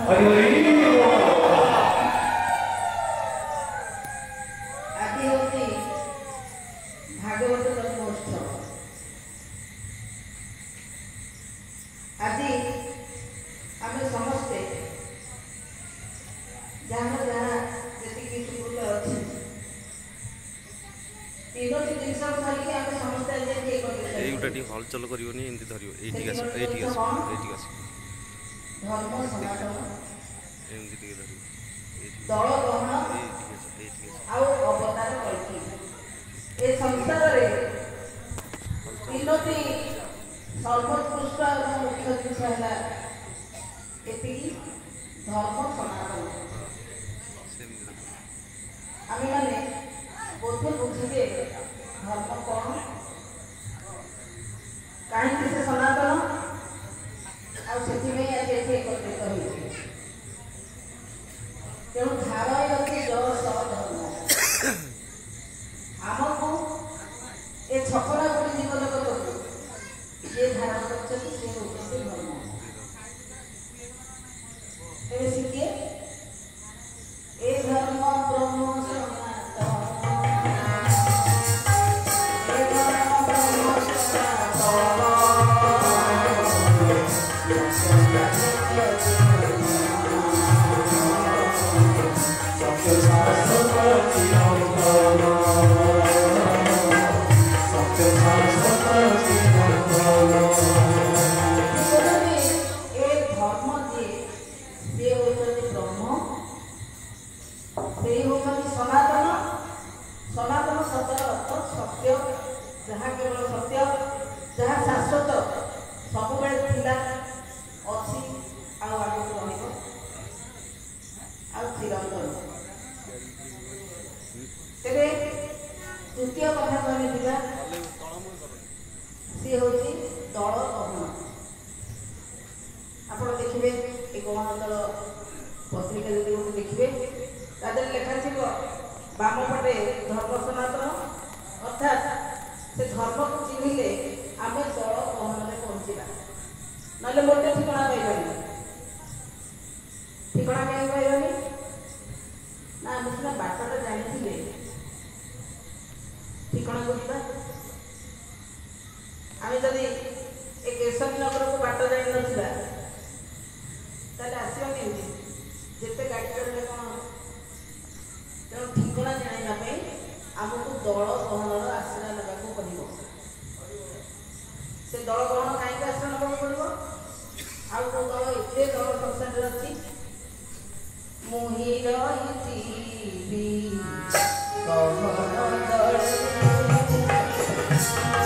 ଆଜି ହେଉଛି ଭାଗବତ ଜନ୍ମୋତ୍ସବ। ଆଜି ଆମେ ସମସ୍ତେ ଯାହାର ଯାହା ଯେତିକି ସୁକୃତ ଅଛି ତିନୋଟି ଜିନିଷ ଧରିକି ଆମେ ସମସ୍ତେ ଆଜି এইটা ଟିକେ হলচল করিবনি এমতি ধরিব এইটিকে আস ধর্ম সনাতন এমতি ଟିକେ ধরিব দଳ গ্রহଣ এইটিকে ଆଉ ଅବତାର କଳ୍କି। ଏ ସଂସାରରେ ତିନୋଟି ସର୍ବୋତ୍କୃଷ୍ଟ ଏବଂ ମୁଖ୍ୟ ଜିନିଷ ହେଲା ଏତିକି ଧର୍ମ ସନାତନ। ଆମେମାନେ ବୋଧେ ବୁଝିବେ ଧର୍ମ କ'ଣ, କାହିଁକି ସେ ସନାତନ, ଆଉ ସେଥିପାଇଁ ଆଜି ଏଠି ଏକତ୍ରିତ ହୋଇଛି। ତେଣୁ ଧାରୟତି ଯଶ ଧର୍ମ। ଆମକୁ ଏ ଛପରା କୋଟି ଜୀବଜଗତକୁ ଯିଏ ଧାରଣ କରିଛନ୍ତି ସେ ହେଉଛନ୍ତି ଧର୍ମ। ତେବେ ସେ କିଏ? ଏ ଧର୍ମ ବ୍ରହ୍ମ ସନାତନ, ଏ ଧର୍ମ ବ୍ରହ୍ମ ସନାତନ। ସନାତନ ଶବ୍ଦର ଅର୍ଥ ସତ୍ୟ, ଯାହା କେବଳ ସତ୍ୟ, ଯାହା ଶାଶ୍ୱତ, ସବୁବେଳେ ଥିଲା, ଅଛି, ଆଉ ଆଗକୁ ରହିବ, ଆଉ ଚିରନ୍ତନ। ତେବେ ତୃତୀୟ କଥାକୁ ଆମେ ଯିବା, ସିଏ ହେଉଛି ଦଳ ଗହଣ। ଆପଣ ଦେଖିବେ ଏ ଗହଣ ଦଳ ପତ୍ରିକା ଯଦି ଗୋଟେ ଦେଖିବେ ତା ଦେହରେ ଲେଖା ଥିବ ବାମ ପଟେ ଧର୍ମ ସନାତନ, ଅର୍ଥାତ୍ ସେ ଧର୍ମକୁ ଚିହ୍ନିଲେ ଆମେ ଦଳ ଗହଣରେ ପହଞ୍ଚିବା, ନହେଲେ ମୋଟେ ଠିକଣା ପାଇବାନି। ଠିକଣା କାହିଁକି ପାଇବାନି ନା ଆମେ ସିନା ବାଟଟା ଜାଣିଥିଲେ ଠିକଣାକୁ ଯିବା। ଆମେ ଯଦି ଏ କେଶରୀ ନଗରକୁ ବାଟ ଜାଣିନଥିବା ତାହେଲେ ଆସିବା କେମିତି? ଯେତେ ଗାଡ଼ି ଚଳିଲେ କ'ଣ? ତେଣୁ ଠିକଣା ଜାଣିବା ପାଇଁ ଆମକୁ ଦଳ ଗହଣର ଆଶ୍ରୟ ନେବାକୁ ପଡ଼ିବ। ସେ ଦଳ ଗହଣ କାହିଁକି ଆଶ୍ରୟ ନେବାକୁ ପଡ଼ିବ? ଆଉ କେଉଁ ଦଳ? ଏତେ ଦଳ ସଂସାରରେ ଅଛି। ମୁହିଁ ରହିଥିବି ଗହଣ ଦଳେ,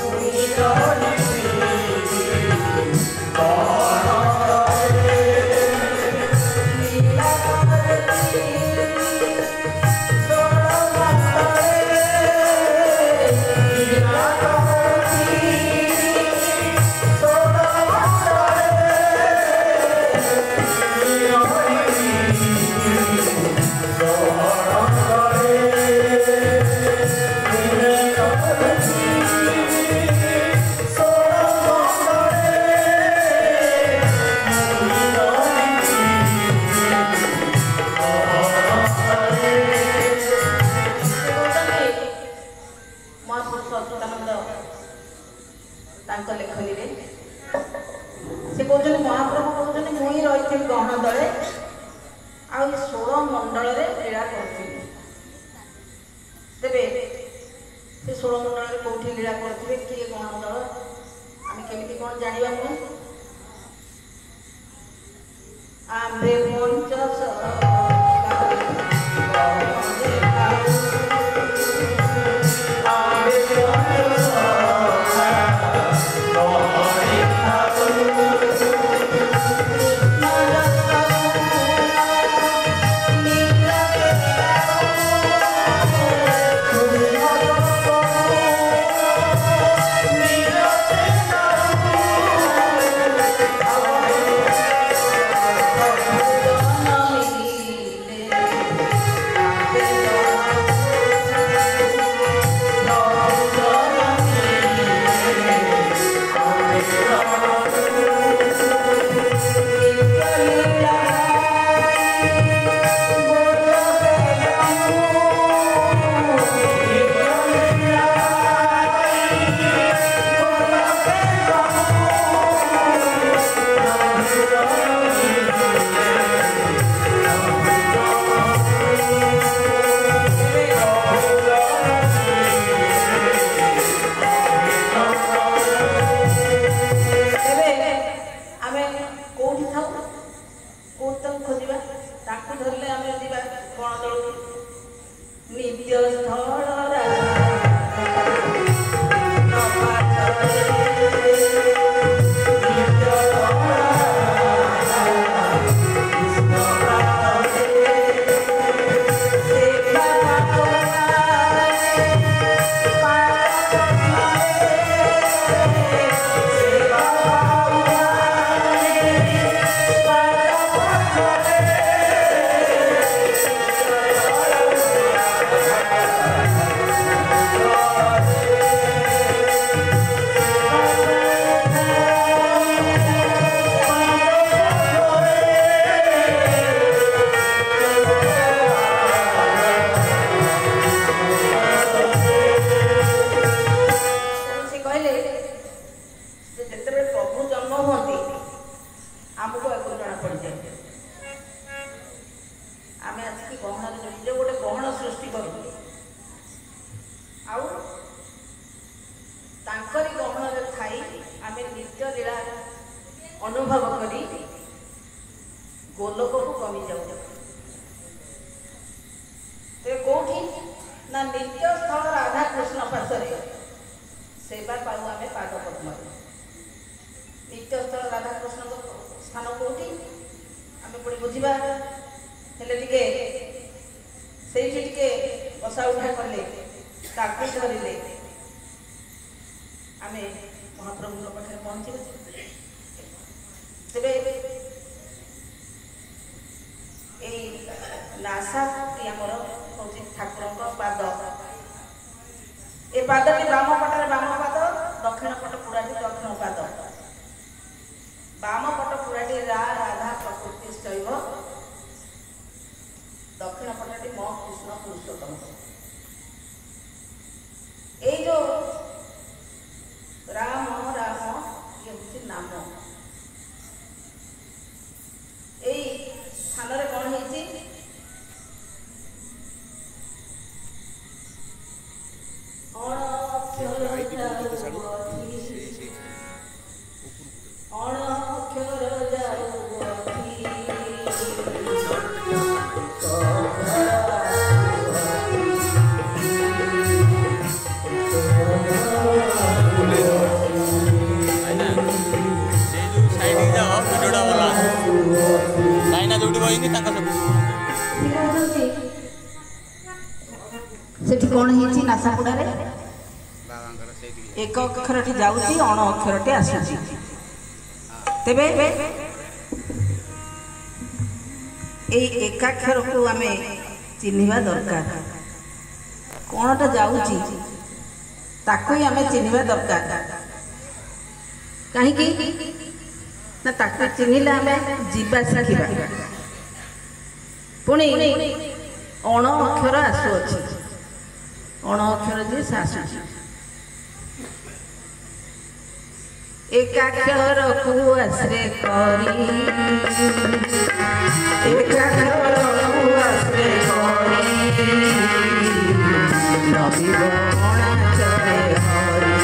ମୁହିଁ ତାଙ୍କ ଲେଖନୀରେ ସେ କହୁଛନ୍ତି, ମହାପ୍ରଭୁ କହୁଛନ୍ତି ମୁଁ ହିଁ ରହିଥିଲି ଗହଣ ଦଳେ ଆଉ ଏ 16 ମଣ୍ଡଳରେ ଲୀଳା କରୁଥିଲି। ତେବେ ସେ 16 ମଣ୍ଡଳରେ କୋଉଠି ଲୀଳା କରୁଥିବେ, କିଏ ଗହଣ ଦଳ, ଆମେ କେମିତି କ'ଣ ଜାଣିବା? ପୁଣି ଆମ୍ଭେ ନିତ୍ୟ ସ୍ଥଳ अनुभव करी गोलोक को कमी जाऊ कौटी ना नित्य स्थल राधा कृष्ण पार्श्वे सेवा पाऊ आम पाद पद्म नित्य स्थल राधा कृष्ण स्थान कौटी आम पुणी बुझा से बसा उठा कले धरले आम महाप्रभु पाखे पहुँचे तेरे नासा आमर हूँ ठाकुर पाद ए पादी बाम पटे बाम पाद दक्षिण पट पुराटी दक्षिण पाद बाम पट पुराटी राधा प्रकृति शैव दक्षिण पटे म कृष्ण पुरुषोत्तम ये जो राम राम ये हूँ नाम এই স্থাନରେ কোন হইছি सेठी कौन है नासापुड़ा एक अक्षर जाऊँगी अण अक्षर आसूची तेबे एकाक्षर को आम चिन्हवा दरकार कौनटा जाऊँगी ताको ही आम चिन्हवा दरकार कहीं ना ताको चिन्हले आम जीवा शिखा पुणी अण अक्षर आसुअछि अण अक्षर जी आसुछि एकाक्षर को आश्रय करी एकाक्षर को आश्रय करी नबी बणा चले हरि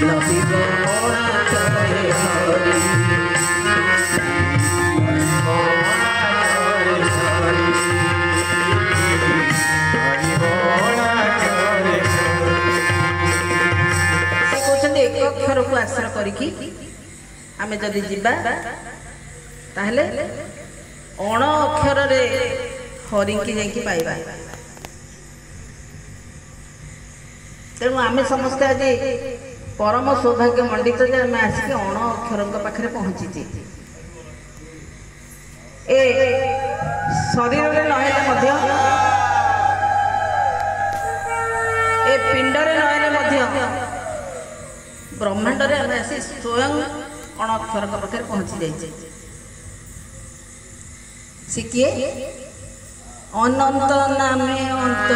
नबी बणा चले हरि एक अक्षर को आश्रय करिकी आमे जदि जिबा ताहले अण अक्षर रे हरिंकी जाइकी पाइबा तेणु आमे समस्त आज परम सौभाग्य मंडित जे आमे आसिक अण अक्षर पाखे पहुँची ए शरीर रे नहेले मध्य ए पिंड रे नहेले मध्य ब्रह्मांड रे आमे आसी स्वयं अण अक्षर पाखे पहुँची जाइए सिकिए अनंत नामे अंत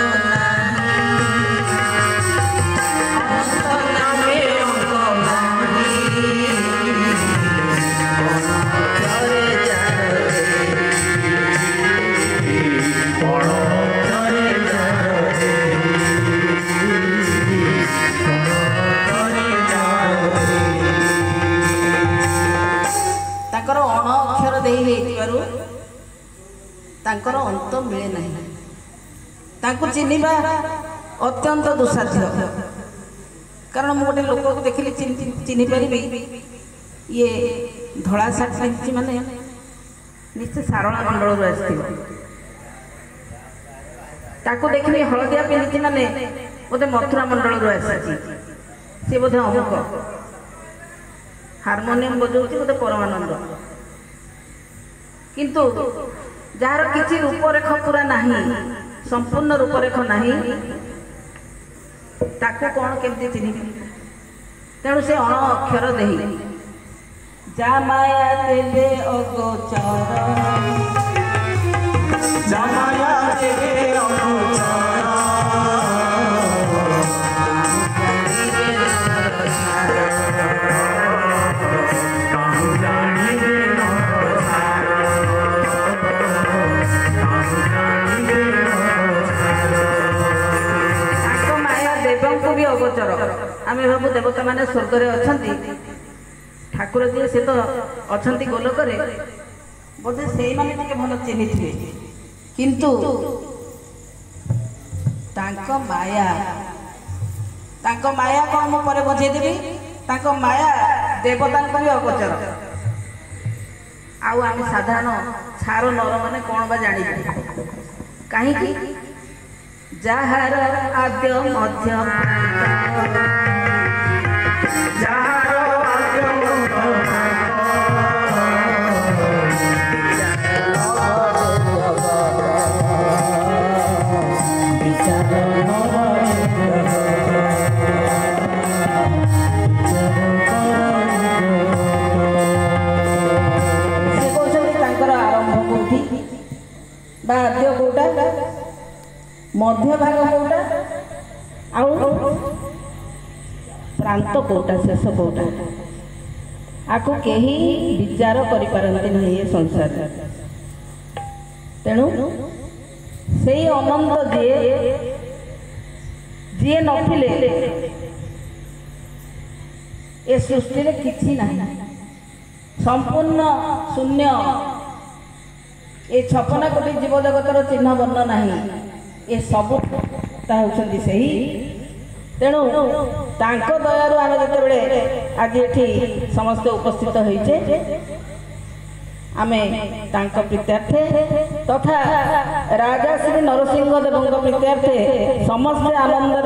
अण अक्षर तांकर अंत मिले नहीं तांको चिन्हिबा अत्यंत दुस्साध्य कारण मु गोटे लोक को देखिले चिन्हि पारिबी ये धड़ा सार्ट पिंधि माने निश्चय सारला मंडल आसथिबो ताको देखिले हलदिया पिंधि माने बोधे मथुरा मंडल आसी सी बोधे अमुक हारमोनियम बजाउछि बोधे परमानंद किंतु जार किछि रूपरेख पूरा नाही संपूर्ण रूपरेख नाही ताको कौन केमती चिन्ह तेणु से अण अक्षर देही जा माया देवे अगोचर जा माया देवे अगोचर आम भावु देवता माने स्वर्ग रे अछंती ठाकुर जी से तो अछंती गोलक रे बोधे से माने टिके भल चिन्हि थिबे किंतु तांको माया को हम परे बुझे देबी तांको माया देवता को भी अगोचर आउ आम साधारण छार नर माने कोन बा जानि काहे कि जहार आद्य मध्य जहार आद्य आरंभ कोठी आद्य कोटा मध्य भाग कोटा आउ प्रांत कोटा शेष कोटा आको केही विचार करि पारंती नहीं ये संसार तेणु से अनंत जी नथिले ए सृष्टि रे किछि नाही संपूर्ण शून्य ए 56 कोटी जीव जगतर चिन्ह वर्ण नाही ए सब होती सही तेणु तांको दयारु आम जिते आज ये समस्त उपस्थित होइचे आमे तांको प्रीत्यार्थे तथा राजा श्री नरसिंह देव प्रीत्यार्थे समस्त आनंद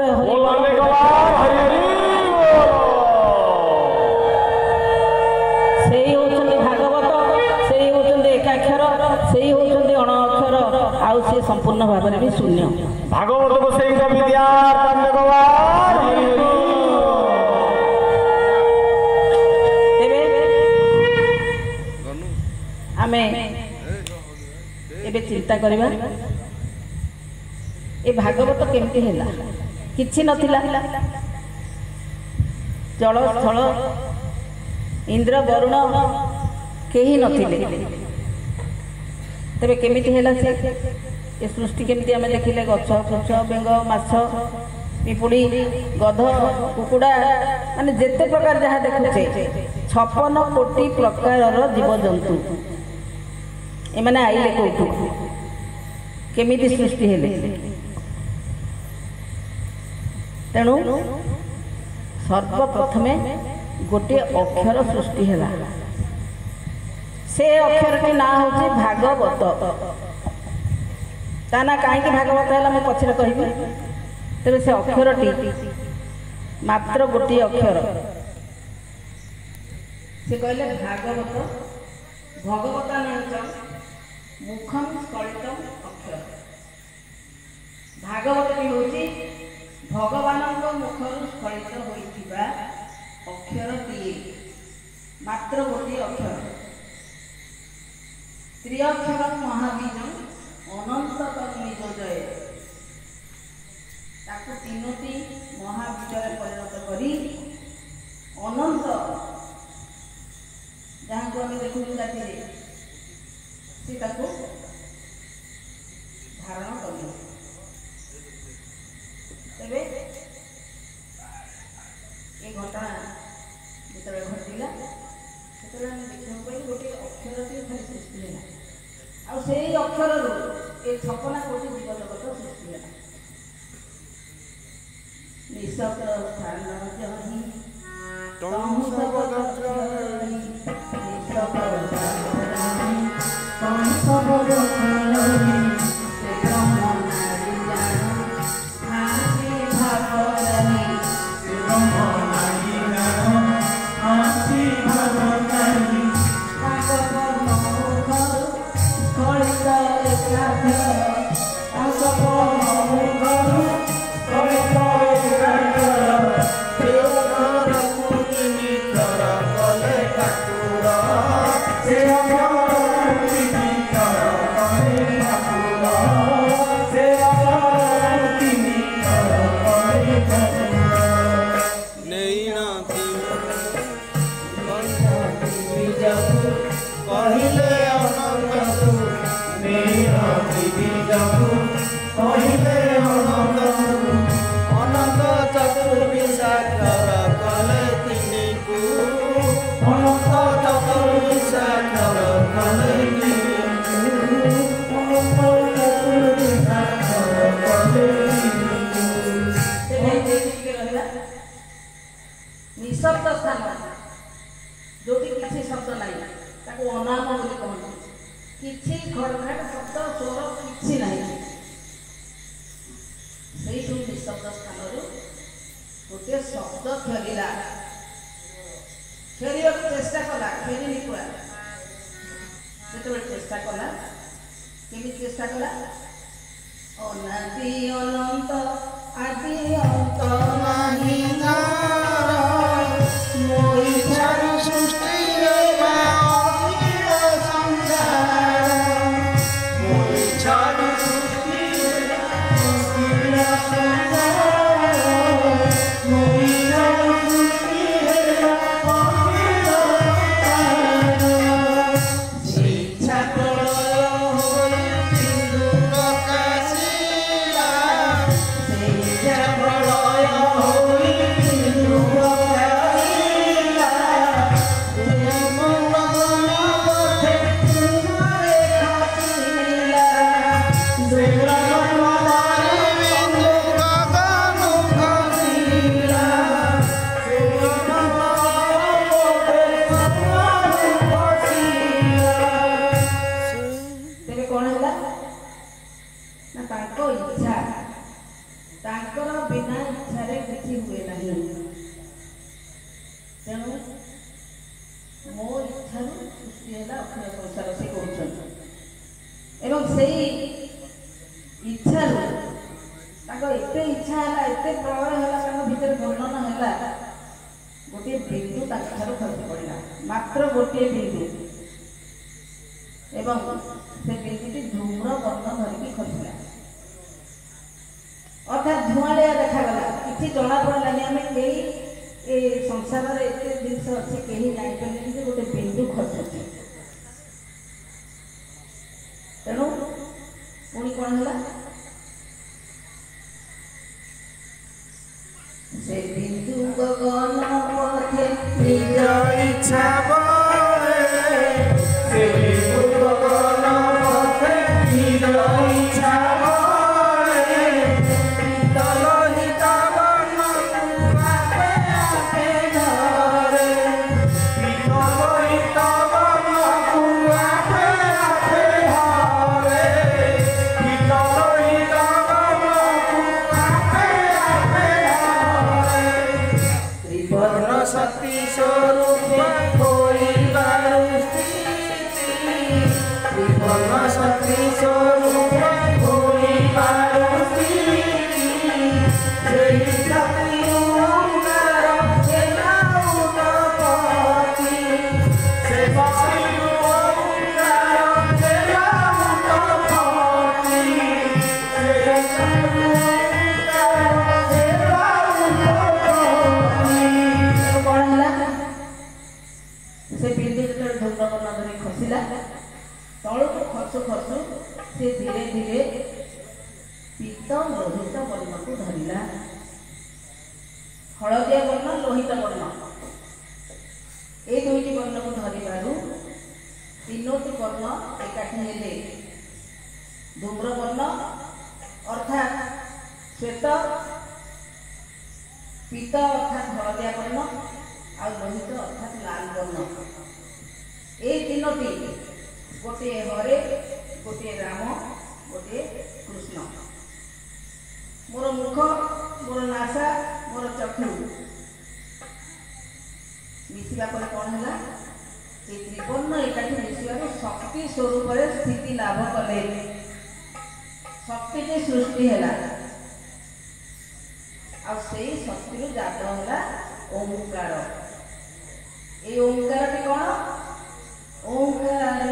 से भागवत से एकाक्षर से अण अक्षर आउ से संपूर्ण भाव में भी शून्य भागवत को से विद्यार्थी भगवान आमे एबे चिंता करबा ए भागवत केमती हैला किछि नथिला जल स्थल इंद्र वरुण केही नथिले तेरे केमिति हैला से ए सृष्टि केमिति आमे देखिले गछ फुछ बेंग माछ पिपुड़ी गध कुकुड़ा माने जेते प्रकार जहाँ देखुचे 56 कोटी प्रकार जीव जंतु एमाने आइले कोठु केमिति सृष्टि हेले तेणु सर्वप्रथमे गोटे अक्षर सृष्टि हैला से अक्षर के ना होची भागवत ता ना कहीं भागवत है मैं पछरे कहबी तेरे से अक्षरटी मात्र गोटे अक्षर से कहले भागवत भगवता नहीं मुखम स्खलित अक्षर भागवत भी होची भगवान मुखर स्खलित होइथिबा अक्षर दिए मात्र गोटे अक्षर त्रिअक्षर महाबीज अनंत निज जय ताकू तीनोटी महाबीजरे परिणत करी अनंत जहाँ को आम देखु राति से ताकू धारण करी तेरे ये घटना जो घटला से देखा गोटे अक्षर से खाली सृष्टि है आ अक्षर 56 कोटी जीव जगत सृष्टि है। ନିଶବ୍ଦ ସ୍ଥାନ ଜହି ତମୁ ସବ ଦକ୍ଷଣି ନିଶବ୍ଦ ସ୍ଥାନ ଜହି ତମୁ ସବ ଦକ୍ଷଣି ସେ ବ୍ରହ୍ମ ନାରୀ ଜାଣ ହାସି ଭାବରାନୀ ସେ ବ୍ରହ୍ମ ନାରୀ ଜାଣ ହାସି ଭାବରାନୀ ତାଙ୍କ କର୍ମ ମୁଖରୁ କଳିତ ଏକାଗ୍ର ତାଙ୍କ କର୍ମ ମୁଖରୁ କଳିତ ଏକାଗ୍ର ଦେବର ମୁନି ତର କଲେ ଠାକୁର ସେ ଅମର ତର କଲେ ଠାକୁର ସେ ଅମର ତର କଲେ ଠାକୁର ନେଇନାନ୍ତି ବିଜକୁ କହିଲେ ଅନନ୍ତକୁ ନେଇନାନ୍ତି ବିଜକୁ କହିଲେ ଅନନ୍ତକୁ ଅନନ୍ତ ଚତୁର୍ବିଶାଖର କଲେ ତିନିକୁ ଅନନ୍ତ ଚତୁର୍ବିଶାଖର କଲେ ତିନିକୁ ଅନନ୍ତ ଚତୁର୍ବିଶାଖର କଲେ ତିନିକୁ। ନିଶବ୍ଦ ସ୍ଥାନ ଯୋଉଠି କିଛି ଶବ୍ଦ ନାହିଁ ତାକୁ ଅନାମ ବୋଲି କହନ୍ତି। କିଛି ଖଡ଼ଖାଟ ଶବ୍ଦ ସ୍ୱର କିଛି ନାହିଁ। ସେଇଠୁ ନିଶବ୍ଦ ସ୍ଥାନରୁ ଗୋଟିଏ ଶବ୍ଦ ଖେଳିଲା। ଖେଳିବାକୁ ଚେଷ୍ଟା କଲା, ଖେଳି ନିକୁଳା। ଯେତେବେଳେ ଚେଷ୍ଟା କଲା, କେମିତି ଚେଷ୍ଟା କଲା? ଅନାଦି ଅନନ୍ତ ଆଦି ଅନ୍ତ ନାହିଁ ନାର ମୋ ଇଚ୍ଛାରୁ ସୃଷ୍ଟି ହେବା ଅଖିଳ ସଂସାର ମୋ ଇଚ୍ଛାରୁ ସୃଷ୍ଟି ହେବା ଅଖିଳ ସଂସାର ମୋ ଇଚ୍ଛାରୁ ସୃଷ୍ଟି ହେବା ଅଖିଳ ସଂସାର ସେ ଇଚ୍ଛା ପ୍ରଳୟ ହୋଇ ସିନ୍ଧୁ ପ୍ରକାଶିଲା ସେ ଇଚ୍ଛା ପ୍ରଳୟ ହୋଇ ସିନ୍ଧୁ ପ୍ରକାଶିଲା ତୁମେ ମଙ୍ଗନ ପଥେ ତୁମରେ ଖସିଲା ସେ ବ୍ରହ୍ମରେ ବିନ୍ଦୁ ଗଗନ ଖସିଲା ସେ ବ୍ରହ୍ମରେ ପଥେ ତୁମରେ ଖସିଲା। ତେବେ କଣ ହେଲା ନା ତାଙ୍କ ଇଚ୍ଛା ତାଙ୍କର ବିନା ଇଚ୍ଛାରେ କିଛି ହୁଏ ନାହିଁ। ତେଣୁ ମୋ ଇଚ୍ଛାରୁ ସୃଷ୍ଟି ହେଲା ଅଖିଳ ସଂସାର ସେ କହୁଛନ୍ତି। ଏବଂ ସେଇ ଇଚ୍ଛାରୁ ତାଙ୍କ ଏତେ ଇଚ୍ଛା ହେଲା, ଏତେ ପ୍ରଳୟ ହେଲା, ତାଙ୍କ ଭିତରେ ବର୍ଣ୍ଣନ ହେଲା, ଗୋଟିଏ ବିନ୍ଦୁ ତାଙ୍କ ଠାରୁ ଖସି ପଡ଼ିଲା, ମାତ୍ର ଗୋଟିଏ ବିନ୍ଦୁ। ଏବଂ ସେ ବିନ୍ଦୁଟି ଧୂମ୍ର ବର୍ଣ୍ଣ ଧରିକି ଖସିଲା, ଅର୍ଥାତ୍ ଧୂଆଁଳିଆ ଦେଖାଗଲା। କିଛି ଜଣା ପଡ଼ିଲାନି। ଆମେ କେହି ଏ ସଂସାରରେ ଏତେ ଜିନିଷ ଅଛି କେହି ଜାଣିପାରିଲେନି ଯେ ଗୋଟେ ବିନ୍ଦୁ ଖସୁଛି। ତେଣୁ ପୁଣି କଣ ହେଲା? ସେ ବିନ୍ଦୁ ଗଗନ ପଥେ ନିଜ ଇଚ୍ଛା ବଳେ ସେ ବିନ୍ଦୁ ଗଗନ ପଥେ ନିଜ ଇଚ୍ଛା ବଳେ ଶୀତଳ ହିତବନକୁ ଆପେ ଆପେ ଧରେ ଶୀତଳ ହିତବନକୁ ଆପେ ଆପେ ଧରେ ଶୀତଳ ହିତବନକୁ ଆପେ ଆପେ ଧରେ ତ୍ରିବର୍ଣ୍ଣ ଶକ୍ତି ସ୍ୱରୂପ ହୋଇବାରୁ ସ୍ଥିତି ତ୍ରିବର୍ଣ୍ଣ ଶକ୍ତି ସ୍ୱରୂପ ହୋଇବାରୁ ସ୍ଥିତି ସେଇ ଶକ୍ତି ଓଁକାର ହେଲା ଉତ୍ପତ୍ତି ସେ ଶକ୍ତି ଓଁକାର ହେଲା ଉତ୍ପତ୍ତି ସେ ଶକ୍ତି ଓଁକାର ହେଲା ଉତ୍ପତ୍ତି। କଣ ହେଲା? ସେ ବିନ୍ଦୁ ଯେତେବେଳେ ଧୂମ୍ରବର୍ଣ୍ଣ ଧରି ଖସିଲା, ତଳକୁ ଖସୁ ଖସୁ ସେ ଧୀରେ ଧୀରେ ପୀତ ଲୋହିତ ବର୍ଣ୍ଣକୁ ଧରିଲା। ହଳଦିଆ ବର୍ଣ୍ଣ, ଲୋହିତ ବର୍ଣ୍ଣ, এই দুইটি ବର୍ଣ୍ଣକୁ ଧରିବାରୁ ତିନୋଟି ବର୍ଣ୍ଣ ଏକାଠି ହେଲେ ଧୂମ୍ର ବର୍ଣ୍ଣ, ଅର୍ଥାତ୍ ଶ୍ଵେତ पीत अर्थात हलदिया वर्ण आ लोहित अर्थात लाल वर्ण ए तीनोटी गोटे हरे गोटे राम गोटे कृष्ण मोर मुख मोर नासा मोर चक्षु मिसिला पर कौन है ये त्रिवर्ण एकाठी मिसिबार शक्ति स्वरूप स्थिति लाभ कले शक्ति के सृष्टि है से शक्ति जात है ओंकार ये ओंकार कौन ओंकार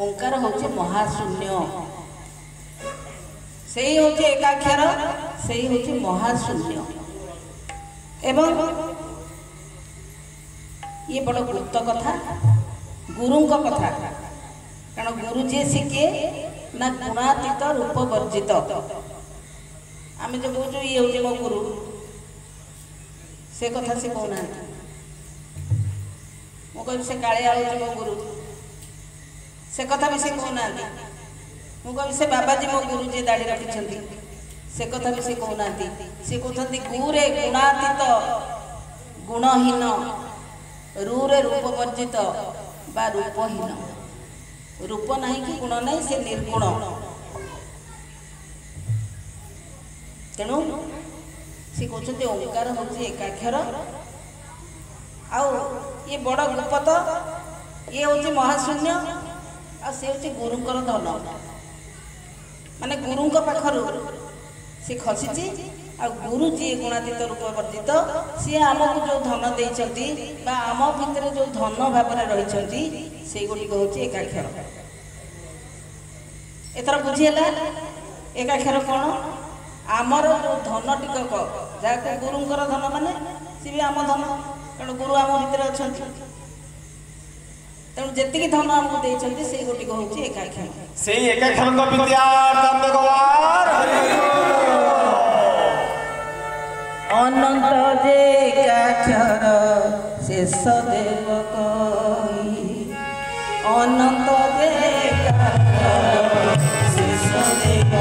ओंकार हूँ महाशून्य से ही हूँ एकाक्षर से ही हूँ महाशून्य एवं ये बड़ गुप्त कथा गुरु कथा कारण गुरु जी शिखे ना गुणातीत रूप वर्जित आम जो कौन ये हूँ मो गुरु से कथा से कहना मुझे से कालिया हूँ मो गुरु से कथा भी से कहना मुझे से बाबाजी मो गुरु जी दाढ़ी रखी से कथा भी से कहना सी कहते गुरे गुणातीत गुणहीन रूरे रूप वर्जित बा रूपहीन रूप नहीं कि गुण नहीं से निर्गुण तेणु सी कहते ओंकार हूँ एकाक्षर आउ ये बड़ गुप्त ये हूँ महाशून्य आ से हूँ गुरुंकर धन माने गुरु पाखर सी खसी आ गुरु जी गुणातीत रूप वर्जित सी आमको जो धन देती आम भितर जो धन भाव रही से गुटिक हूँ एकाक्षर एथर बुझीला एकाक्षर कौन आमर जो धन टिकक जहाँ गुरुंकर धन माने सी भी आम धन कारण गुरु आम भितर अच्छा तेणु जी धन आमको देती से गोटिक हूँ एकाक्षर से एकाक्षर विद्या अनंत जे एकाक्षर शेष देव कही अनंत जे एकाक्षर शेष देव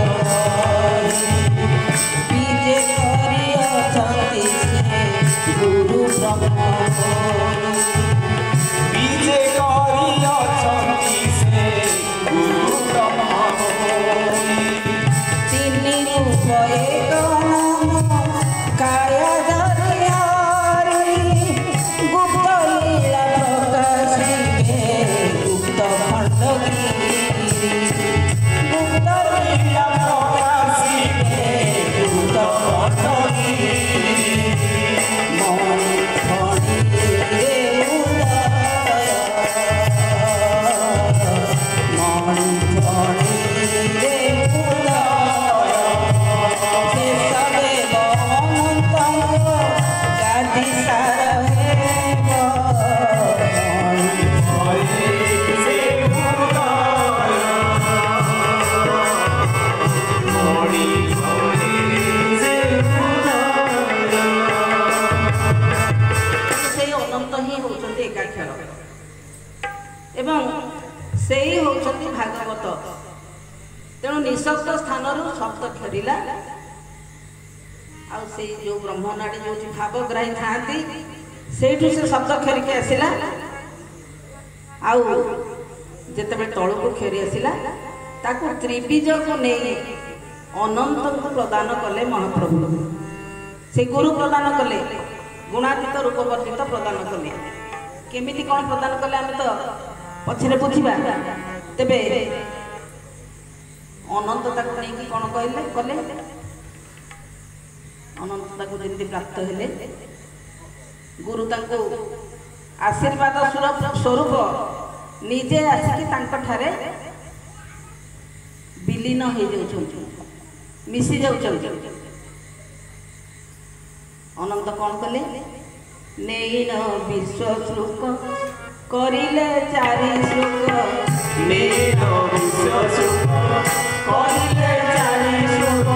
बीजे करी अछंती से गुरु ब्रह्मा बीजे करी अछंती से गुरु ब्रह्मा तीन रूप एक काया दरियारी गुप्त लीला प्रकाश गुप्त खंड ବିଶ୍ୱସ୍ତ ସ୍ଥାନରୁ ଶବ୍ଦ ଖେଳିଲା। ଆଉ ସେଇ ଯେଉଁ ବ୍ରହ୍ମନାଡ଼ି ଯେଉଁଠି ଭାବଗ୍ରାହୀ ଥାଆନ୍ତି ସେଇଠୁ ସେ ଶବ୍ଦ ଖେଳିକି ଆସିଲା। ଆଉ ଯେତେବେଳେ ତଳକୁ ଖେଳି ଆସିଲା ତାକୁ ତ୍ରିବିଜକୁ ନେଇ ଅନନ୍ତଙ୍କୁ ପ୍ରଦାନ କଲେ ମହାପ୍ରଭୁ। ସେ ଗୁରୁ ପ୍ରଦାନ କଲେ, ଗୁଣାତୀତ ରୂପବର୍ଦ୍ଧିତ ପ୍ରଦାନ କଲେ। କେମିତି କ'ଣ ପ୍ରଦାନ କଲେ ଆମେ ତ ପଛରେ ବୁଝିବା। ତେବେ ଅନନ୍ତ ତାକୁ ନେଇକି କ'ଣ କହିଲେ କଲେ, ଅନନ୍ତ ତାକୁ ଯେମିତି ପ୍ରାପ୍ତ ହେଲେ ଗୁରୁ ତାଙ୍କୁ ଆଶୀର୍ବାଦ ସ୍ୱରୂପ ନିଜେ ଆସିକି ତାଙ୍କଠାରେ ବିଲୀନ ହେଇଯାଉଛନ୍ତି, ମିଶି ଯାଉଛନ୍ତି। ଅନନ୍ତ କ'ଣ କଲେ, ନେଇନ ବିଶ୍ୱ ଶ୍ଲୋକ କରିଲେ 4 ଶ୍ଲୋକ, ନେଇନ ବିଶ୍ୱ ଶ୍ଲୋକ କରିଲେ 4 ଶ୍ଲୋକ,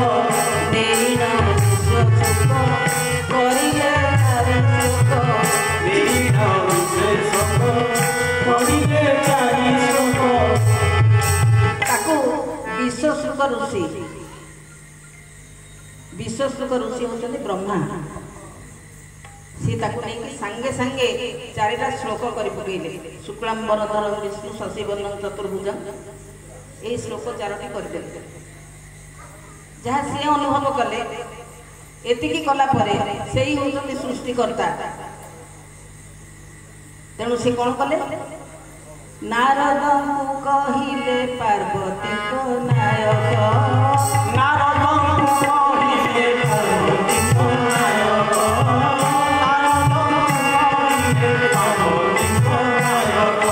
ନେଇନ ବିଶ୍ୱ ଶ୍ଲୋକ କରିଲେ 4 ଶ୍ଲୋକ, ନେଇନ ବିଶ୍ୱ ଶ୍ଲୋକ କରିଲେ 4 ଶ୍ଲୋକ। ତାକୁ ବିଶ୍ୱଶ୍ଲୋକ ଋଷି, ବିଶ୍ୱଶ୍ଲୋକ ଋଷି ହେଉଛନ୍ତି ବ୍ରହ୍ମା। ସିଏ ତାକୁ ନେଇକି ସାଙ୍ଗେ ସାଙ୍ଗେ 4ଟା ଶ୍ଲୋକ କରି ପକେଇଲେ। ଶୁକ୍ଲାମ୍ବରଧର ବିଷ୍ଣୁ ଶଶିବର୍ଣ୍ଣ ଚତୁର୍ଭୁଜ, ଏଇ ଶ୍ଲୋକ 4ଟି କରିଦେଲେ। ଯାହା ସିଏ ଅନୁଭବ କଲେ, ଏତିକି କଲା ପରେ ସେଇ ହେଉଛନ୍ତି ସୃଷ୍ଟିକର୍ତ୍ତା। ତେଣୁ ସେ କ'ଣ କଲେ, ନାରଦଙ୍କୁ କହିଲେ ପାର୍ବତୀଙ୍କ ନାୟକ, ନାରଦଙ୍କୁ କହିଲେ ପାର୍ବତୀଙ୍କ ନାୟକ, ନାରଦଙ୍କୁ କହିଲେ ପାର୍ବତୀଙ୍କ ନାୟକ।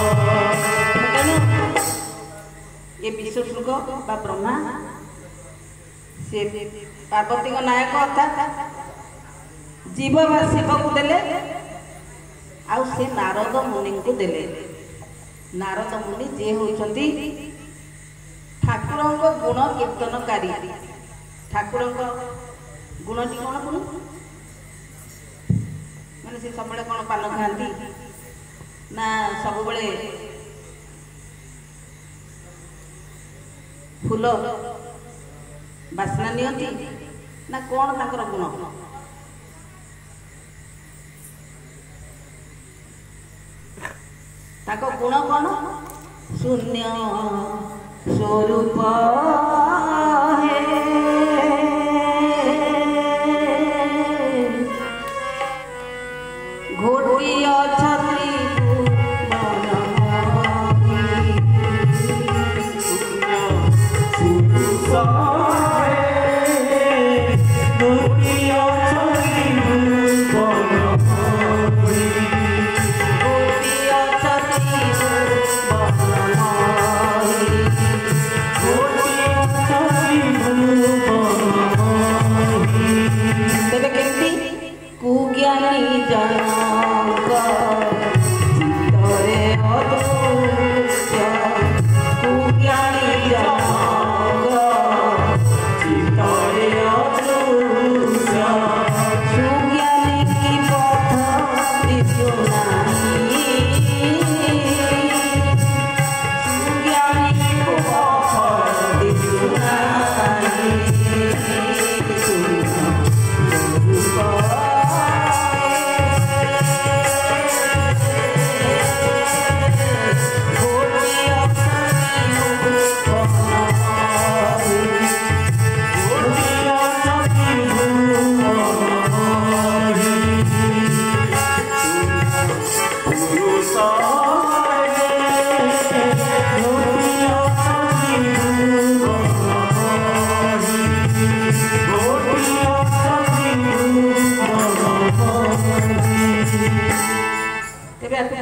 ତେଣୁ ଏ ବିଶ୍ୱଶ୍ଲୋକ ବା ବ୍ରହ୍ମା ସେ ପାର୍ବତୀଙ୍କ ନାୟକ ଅର୍ଥାତ୍ ଜୀବ ବା ଶିବକୁ ଦେଲେ, ଆଉ ସେ ନାରଦ ମୁନିଙ୍କୁ ଦେଲେ। ନାରଦ ମୁନି ଯିଏ ହେଉଛନ୍ତି ଠାକୁରଙ୍କ ଗୁଣ କୀର୍ତ୍ତନକାରୀ। ଠାକୁରଙ୍କ ଗୁଣଟି କ'ଣ ପୁଣି, ମାନେ ସେ ସବୁବେଳେ କ'ଣ ପାନ ଖାଆନ୍ତି ନା ସବୁବେଳେ ଫୁଲ ବାସ୍ନା ନିଅନ୍ତି ନା କ'ଣ ତାଙ୍କର ଗୁଣ? ତାଙ୍କ ଗୁଣ କ'ଣ? ଶୂନ୍ୟ ସ୍ୱରୂପ ହେ, ଘୋଟି ଅଛନ୍ତି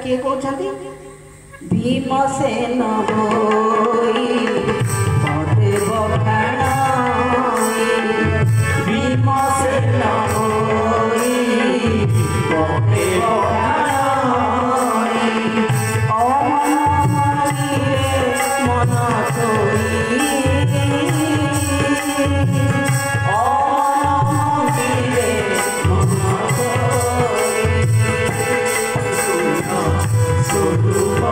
କିଏ କହୁଛନ୍ତି? ଭୀମସେନ ହୋଇ ମତେ ବଖାଣଇ, ଭୀମସେନ ହୋଇ ମତେ ବଖାଣଇ, ଅମନ ମଣିରେ ମନ ଥୋଇ, ଅମନ ମଣିରେ ମନ ଥୋଇ, ସ୍ୱରୂପ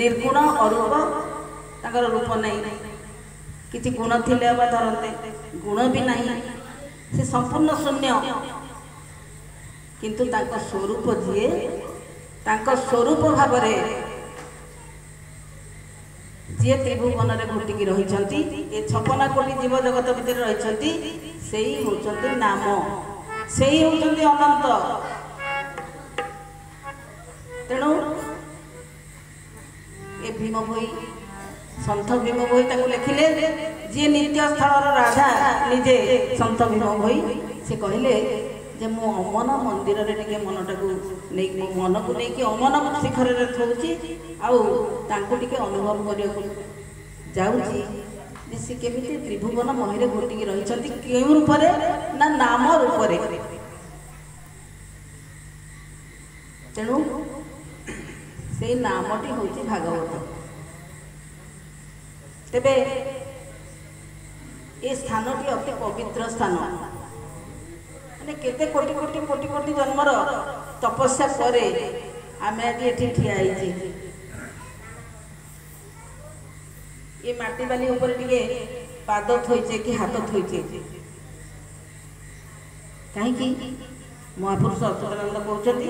निर्गुण अरूप तांकर रूप नहीं किसी गुण थिले बा धरते गुण भी नहीं से संपूर्ण शून्य किंतु तांको स्वरूप जीए तांको स्वरूप भाव जी त्रिभुवन में घोटिकी रही 56 कोटी जीव जगत भितर रही से ही होचंती नाम से ही होचंती अनंत तेणु ए भीम भोई सन्थ भीम भोई ताको लिखिले जी नित्य स्थल राधा निजे सन्थ भीम भोई से कहले जे मो अमन मंदिर रे टिके मनटा को नै मो मन को नै कि अमन शिखर रे थौची आउ तांको टिके अनुभव करियो जाउची जे से केमिति त्रिभुवन महिरे घोटिकी रही छथि केउ रूप रे ना नाम रूप रे तेणु से नामटी होची भागवत तेबे ए स्थानटी अति पवित्र स्थान माने केते कोटि कोटि कोटि कोटि जन्मर तपस्या करे आमे आज एठी ठिया आइछे ये माटी बाली ऊपर टिके पाद थोइछे कि हाथ थोइछे काहे कि महापुरुष अच्युतानंद कहउछथि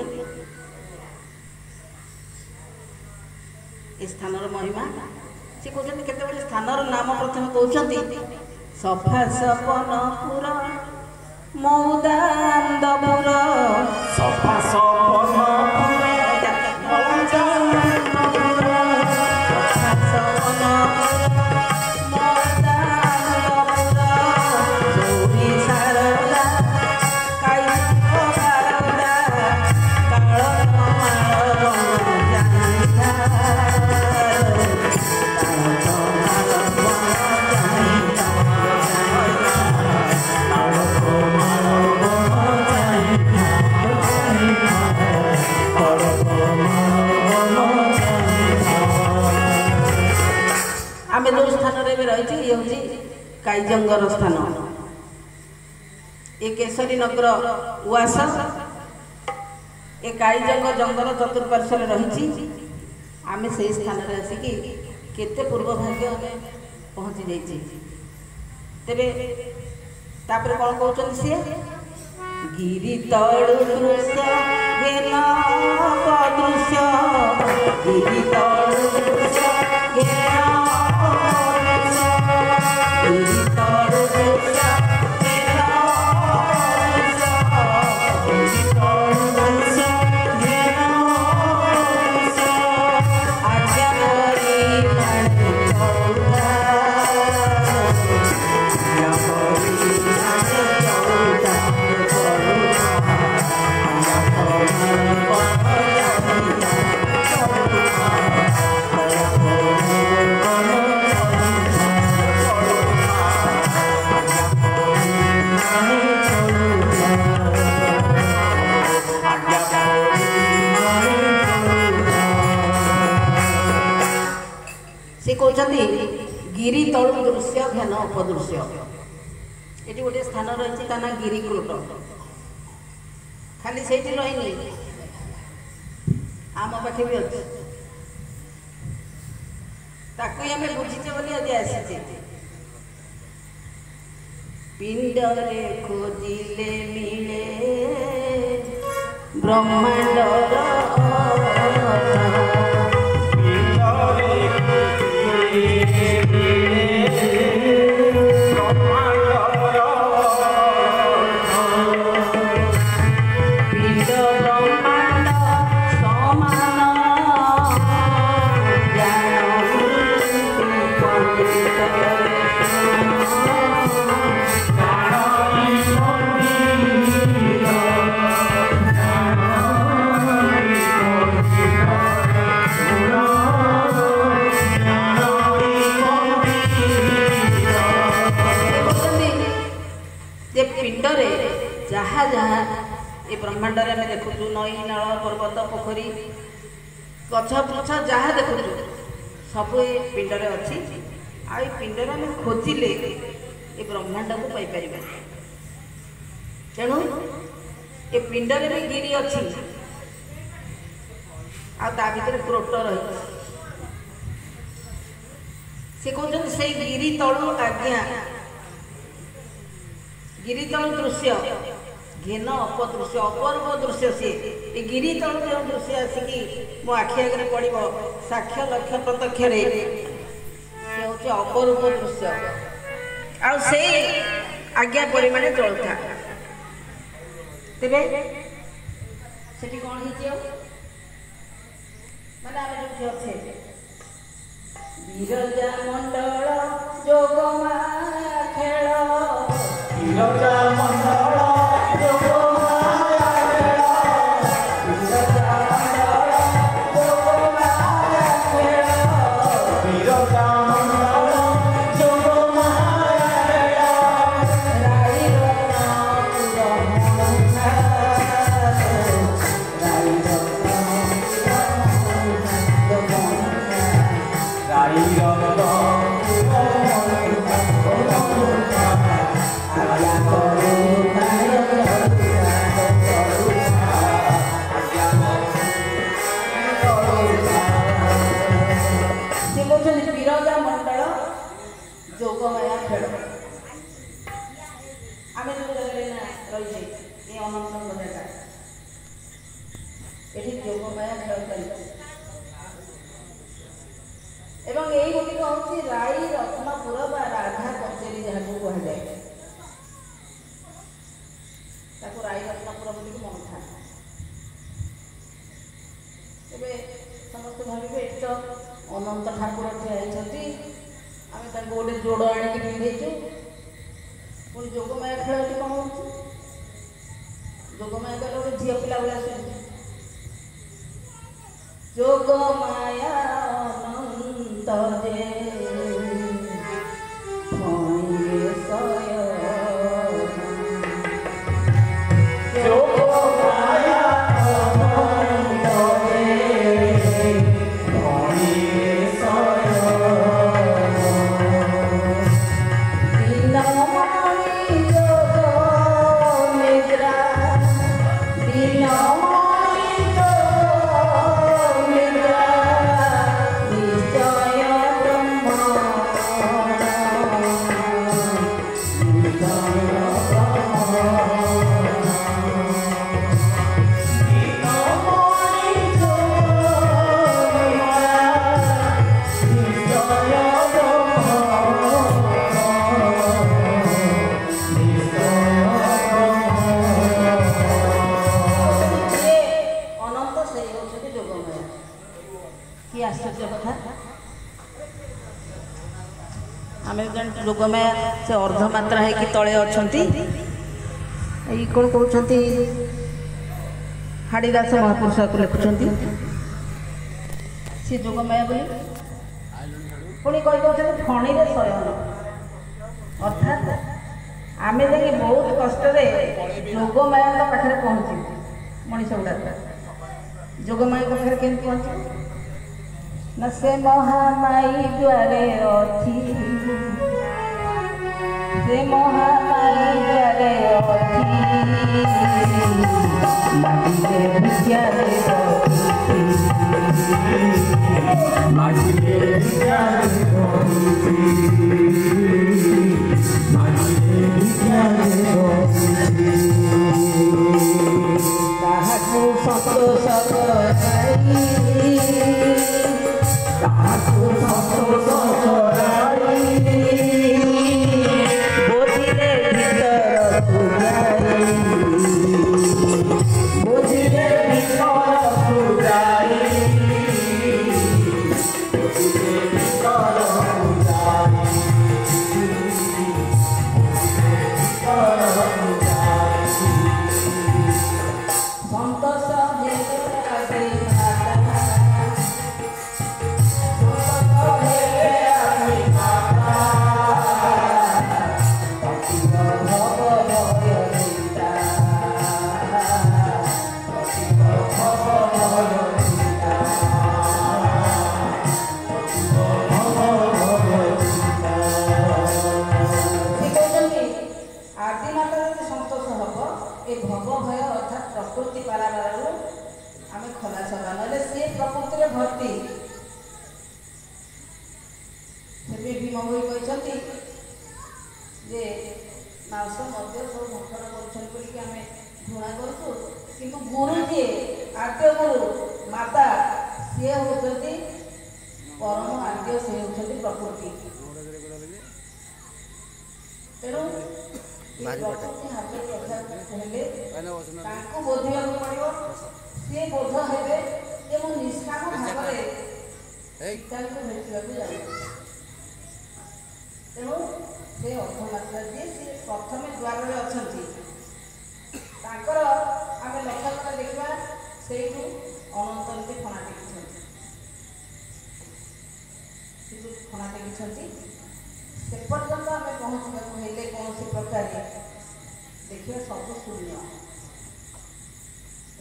ए स्थानर महिमा से कहते केते स्थानर नाम प्रथम कहते सफा सपनपुर मौदानपुर सफा सपनपुर आमे जो स्थान रे रही ये हूँ काईजंगर स्थान ये केशरी नगर उआस ए काईजंग जंगल चतुर्पार्श्व रही आमे से स्थान रे आसिकी केते पूर्व भाग्य पहुँची जाइए तेबे तापर कौन कहते सी गिरी तड़ु दृश्य घेन दृश्य गिरी तड़ु दृश्य घेन गिरी तलु दृश्य घेन उपदृश्य ये गोटे स्थान रही ता ना गिरीकृट खाली से रही आम पाखे भी अच्छे ताकू आम बुझीचे बोली आज आसीचे पिंड रे खोजिले मिले ब्रह्मांडर पिंडरे जहाँ जहाँ ये ब्रह्मांड में देखु नई नाल पर्वत पोखरी गछ पछ जहाँ देखु सब ये पिंडरे अच्छी आ पिंडरे आम खोजिले ये ब्रह्मांड को पाइपर तेणु ये पिंडरे भी गिरी अच्छी आ ता भीतर क्रोट रही से कहते से गिरी तलु आज्ञा गिरी तलु दृश्य घेन अपदृश्य अपूर्व दृश्य सी ये गिरी तलु जो दृश्य आसिकी मो आखि आगे पड़ो साक्ष्य लक्ष्य प्रत्यक्ष हूँ अपूर्व दृश्य से आज्ञा परिमाण चलुता तेरे से कौन माने आम जो अच्छे बिरजा मंडल जोगमा खेल बिरजा मंडल जोगमा खेल बिरजा मंडल जोगमा खेल बिरजा मंडल जोगमा खेल राई रत्न पुरमुना राई रत्न राई रत्न बिरजा मंडल जोगमाया खेल आम जो जगह रही ये अनंत जगह ये जोगमाया खेल चलती एवं यही गुड़िक हूँ राई रत्नपुर बा राधा कचेरी जहाँ कहुए राई रत्नपुर बोल मन था तेरे समस्त भावे ये तो अनंत ठाकुर ठियाई आम गोटे जोड़ आणिक पिंधेचु पुणी जोगमाया खेल कौन हो जोगमाया कहले गोटे झील पिला भाया शुणु जोगमाया अनंत जे फणिरे शयन जोगमाया अनंत जे फणिरे शयन दीनमणि जोग निद्रा दीनमणि जोग निद्रा निश्चय ब्रह्म अनंत से होती जोगमाया कि आश्चर्य कथा आम जन जोगमाया से अर्धमात्रा है कि तले अच्छा कौन कहते हाड़ीदास महापुरुष को लिखुंट सी जोगमाया बोली पुणी कही कहते फणीरे शयन अर्थात आम जाकि बहुत कष्ट जोगमाया पाखे पहुँचू मनीष गुड़ाक जोगमाया पाखे केमती पहुँचू ना से महामाई द्वारे अथी से महामाई द्वारे अथी माटिले भिक्षा माटिले भिक्षा माटिले भिक्षा ताहाकु संतोष कराई ताहाकु संतोष कराई बोधिले भीतरकु जाई बुझिले भीतरकु जाई बुझिले भीतरकु जाई भीतरकु जाई संतोष हेले आसे माता भव भय अर्थात प्रकृति पाराबार आम खलास हवा ना सी प्रकृति भर्ती से ସେଥିପାଇଁ ଭୀମ ଭୋଇ କହିଛନ୍ତି ଯେ ମାଂସ ମଧ୍ୟ ସବୁ ଭକ୍ଷଣ କରୁଛନ୍ତି ବୋଲିକି ଆମେ ଘୃଣା କରୁଛୁ, କିନ୍ତୁ ଗୁରୁ ଯିଏ ଆଦ୍ୟ ଗୁରୁ ମାତା ସିଏ ହେଉଛନ୍ତି ପରମ ଆଦ୍ୟ, ସେ ହେଉଛନ୍ତି ପ୍ରକୃତି। ତେଣୁ ପ୍ରକୃତି ହାତରେ ରଖିବାକୁ ହେଲେ ତାଙ୍କୁ ବୋଧିବାକୁ ପଡ଼ିବ। ସିଏ ବୋଧ ହେବେ ଯେ ମୁଁ ନିଷ୍କାମ ଭାବରେ ପିତାଙ୍କୁ ଭେଟିବାକୁ ଯାଉଛି। ତେଣୁ ସେ ଅର୍ଦ୍ଧମାତ୍ରା ଯିଏ ସିଏ ପ୍ରଥମେ ଦ୍ୱାରରେ ଅଛନ୍ତି, ତାଙ୍କର ଆମେ ଲକ୍ଷ୍ୟ କରି ଦେଖିବା ସେଇଠୁ ଅନନ୍ତ ରୂପେ ଫଣା ଟେକିଛନ୍ତି। ସେଇଠୁ ଫଣା ଟେକିଛନ୍ତି ସେ ପର୍ଯ୍ୟନ୍ତ ଆମେ ପହଞ୍ଚିବାକୁ ହେଲେ କୌଣସି ପ୍ରକାରେ ଦେଖିବା ସବୁ ଶୂନ୍ୟ।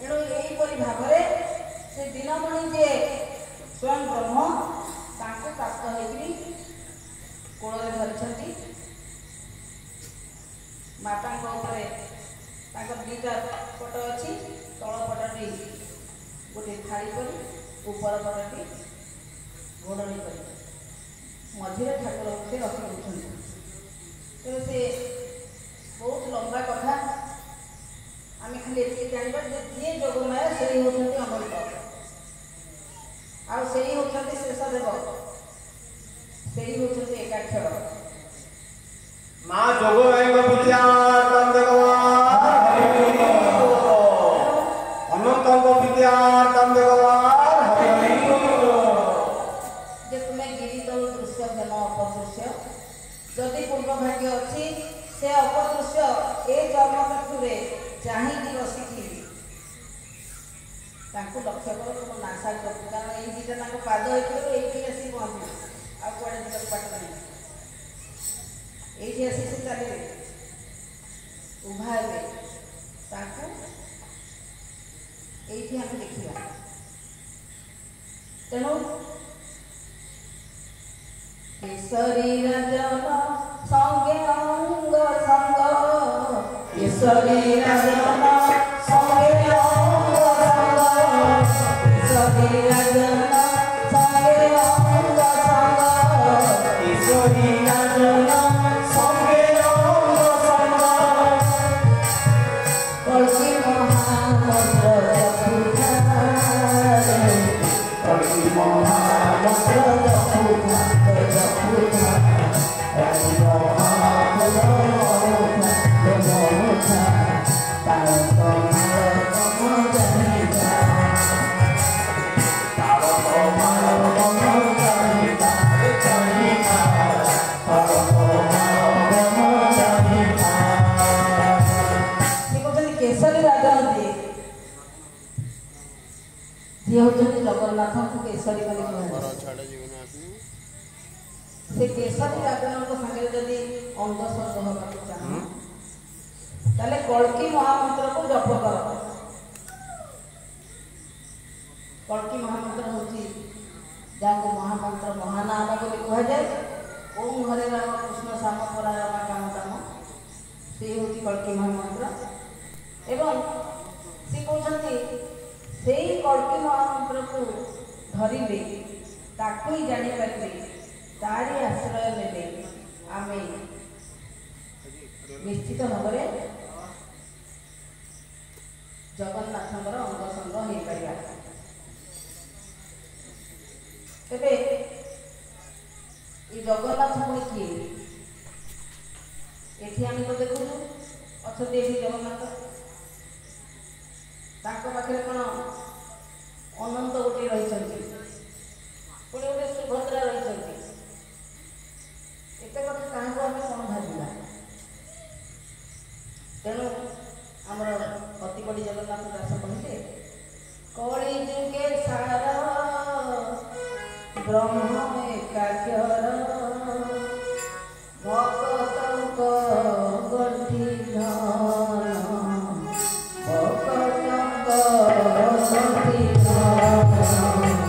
ଏଣୁ ଏହିପରି ଭାବରେ ସେ ଦିନମଣି ଯିଏ ସ୍ୱୟଂ ବ୍ରହ୍ମ ତାଙ୍କୁ କାଷ୍ଟ ହେଇକରି କୋଳରେ ଧରିଛନ୍ତି। ମାତାଙ୍କ ଉପରେ ତାଙ୍କର ଦୁଇଟା ପଟ ଅଛି, ତଳ ପଟଟି ଗୋଟିଏ ଥାଳି କରି, ଉପର ପଟଟି ଘୋଡ଼ଣୀ କରି, ମଝିରେ ଠାକୁରଙ୍କୁ ସେ ରଖି ଦେଉଛନ୍ତି। ତେଣୁ ସେ ବହୁତ ଲମ୍ବା କଥା, ଆମେ ଖାଲି ଏତିକି ଜାଣିବା ଯେ ଯିଏ ଯୋଗମାୟା ସେଇ ହେଉଛନ୍ତି ଅମୃତ, ଆଉ ସେଇ ହେଉଛନ୍ତି ଶେଷଦେବ, ସେଇ ହେଉଛନ୍ତି ଏକାକ୍ଷର। ମା ଯୋଗମାୟାଙ୍କ ପୂଜା ତମ ଭଗବାନ ଅନନ୍ତଙ୍କ ପୂଜା ତମ ଭଗବାନ ଯେ ତୁମେ ଗିରି ତଳୁ ଦୃଶ୍ୟ ଜ୍ଞାନ ଅପଦୃଶ୍ୟ, ଯଦି ପୂର୍ବ ଭାଗ୍ୟ ଅଛି ସେ ଅପଦୃଶ୍ୟ ଏ ଜନ୍ମଚକ୍ଷୁରେ ଚାହିଁକି ବସିକି ତାଙ୍କୁ ଲକ୍ଷ୍ୟ କର, ତୁମ ନାଶା କରୁ। କାରଣ ଏଇ ଦୁଇଟା ତାଙ୍କ ପାଦ ହେଇଥିବାରୁ ଏଇଠି ଆସି ପହଞ୍ଚିବେ, ଆଉ କୁଆଡ଼େ ଯିବାକୁ ବାଟ ନାହିଁ। ଏଇଠି ଆସି ସେ ଚାଲିବେ, ଉଭା ହେବେ, ତାଙ୍କୁ ଏଇଠି ଆମେ ଦେଖିବା। ତେଣୁ କେଶରୀ ରାଜନ ସଙ୍ଗେ ଅଙ୍ଗ ସଙ୍ଗ, କେଶରୀ ରାଜନ ସଙ୍ଗେ ଅଙ୍ଗ ସଙ୍ଗ, କେଶରୀ ରାଜନ ସଙ୍ଗେ ଅଙ୍ଗ ସଙ୍ଗ, କେଶରୀ ରାଜନ ସଙ୍ଗେ ଅଙ୍ଗ ସଙ୍ଗ, କଳ୍କି ମହାମନ୍ତ୍ର ଜପୁଧାରେ, କଳ୍କି ମହାମନ୍ତ୍ର ଜପୁଧା ଜପୁଧା, ରାଜି ମହାମନ୍ତ୍ର ଜପୁଧା ତାରକ ମାଳ ତମ ଜାଣିବା, ତାରକ ମାଳ ତମ ଜାଣିବା ଜାଣିବା, ତାରକ ମାଳ ତମ ଜାଣିବା। ସେ କହୁଛନ୍ତି କେଶରୀ ରାଜନ ଯିଏ ହେଉଛନ୍ତି ଜଗନ୍ନାଥଙ୍କୁ କେଶରୀ ବୋଲି କୁହାଯାଏ। ସେ କେଶରୀ ରାଜନଙ୍କ ସାଙ୍ଗରେ ଯଦି ଅଙ୍ଗ ସ୍ୱର୍ଗ ହେବାକୁ ଚାହୁଁ ତାହେଲେ କଳ୍କି ମହାମନ୍ତ୍ରକୁ ଜପ କର। କଳ୍କି ମହାମନ୍ତ୍ର ହେଉଛି ଯାହାକୁ ମହାମନ୍ତ୍ର ମହାନାମ ବୋଲି କୁହାଯାଏ। ଓಂ ହରେ ରାମ କୃଷ୍ଣ ଶ୍ୟାମ ପରା ରାମ କାମ କାମ, ସେ ହେଉଛି କଳ୍କି ମହାମନ୍ତ୍ର। ଏବଂ ସେ କହୁଛନ୍ତି ସେଇ କଳ୍କି ମହାମନ୍ତ୍ରକୁ ଧରିଲେ, ତାକୁ ହିଁ ଜାଣିପାରିଲେ, ତାରି ଆଶ୍ରୟ ନେଲେ ଆମେ ନିଶ୍ଚିତ ଭାବରେ ଜଗନ୍ନାଥଙ୍କର ଅଙ୍ଗ ସଙ୍ଗ ହେଇପାରିବା। ତେବେ ଏ ଜଗନ୍ନାଥ ପୁଣି କିଏ? ଏଠି ଆମେ ତ ଦେଖୁଛୁ ଅଛନ୍ତି ଏଠି ଜଗନ୍ନାଥ, ତାଙ୍କ ପାଖରେ କ'ଣ ଅନନ୍ତ ଗୋଟିଏ ରହିଛନ୍ତି, ପୁଣି ଗୋଟେ ସୁଭଦ୍ରା ରହିଛନ୍ତି। ଏତେ କଥା କାହାକୁ ଆମେ କ'ଣ ଭାବିବା? ତେଣୁ ଆମର ଅତିବଡ଼ି ଜଗନ୍ନାଥ ଦାସ କହିଲେ, କଳି ଯୁଗେ ସାର ବ୍ରହ୍ମ ଏକାକ୍ଷର, ଭକତଙ୍କ ଗଣ୍ଠି ଧନ, ଭକତଙ୍କ ଗଣ୍ଠି ଧନ।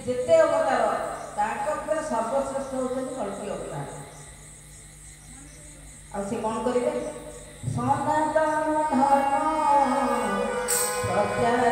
ଯେତେ ଅବତାର ତାଙ୍କ ଭିତରେ ସର୍ବଶ୍ରେଷ୍ଠ ହେଉଛନ୍ତି କଳ୍କୀ ଅବତାର। ଆଉ ସେ କ'ଣ କରିବେ? ସନାତନ ଧର୍ମ ପ୍ରଚାର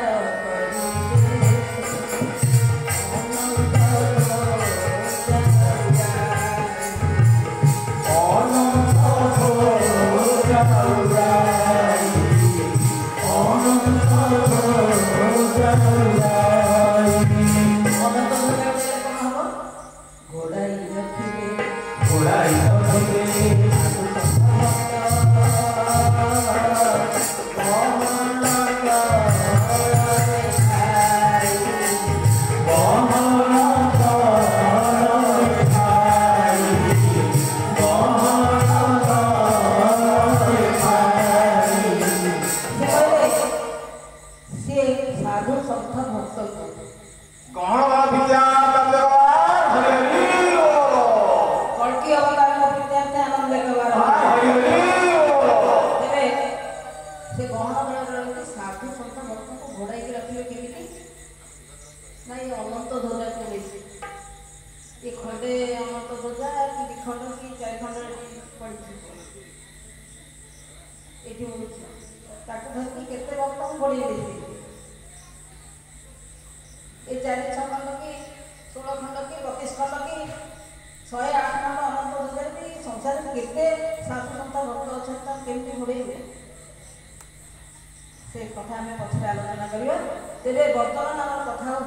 से कथा आम पछे आलोचना करवा। तेरे बर्तमान आम कथा हूँ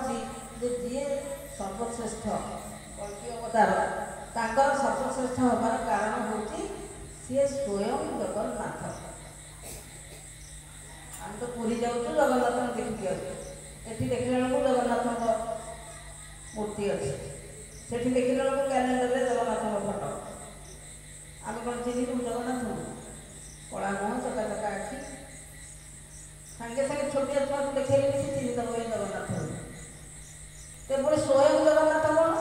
जी सर्वश्रेष्ठ कल्कि अवतार तांकर सर्वश्रेष्ठ हबार कारण हूँ सी स्वयं जगन्नाथ। आम तो पुरी जाऊँ जगन्नाथ देखिकी आसु देखला बेलू जगन्नाथ मूर्ति अच्छी से देखला बेलू कैलेंडर में जगन्नाथ फोटो आम कौन चिन्ह जगन्नाथ कला मुह चका चका आखि सागे सागे छोटिया छुआ को देखे से चिन्ह दब जगन्नाथ ते पुणी स्वयं जगन्नाथ कौन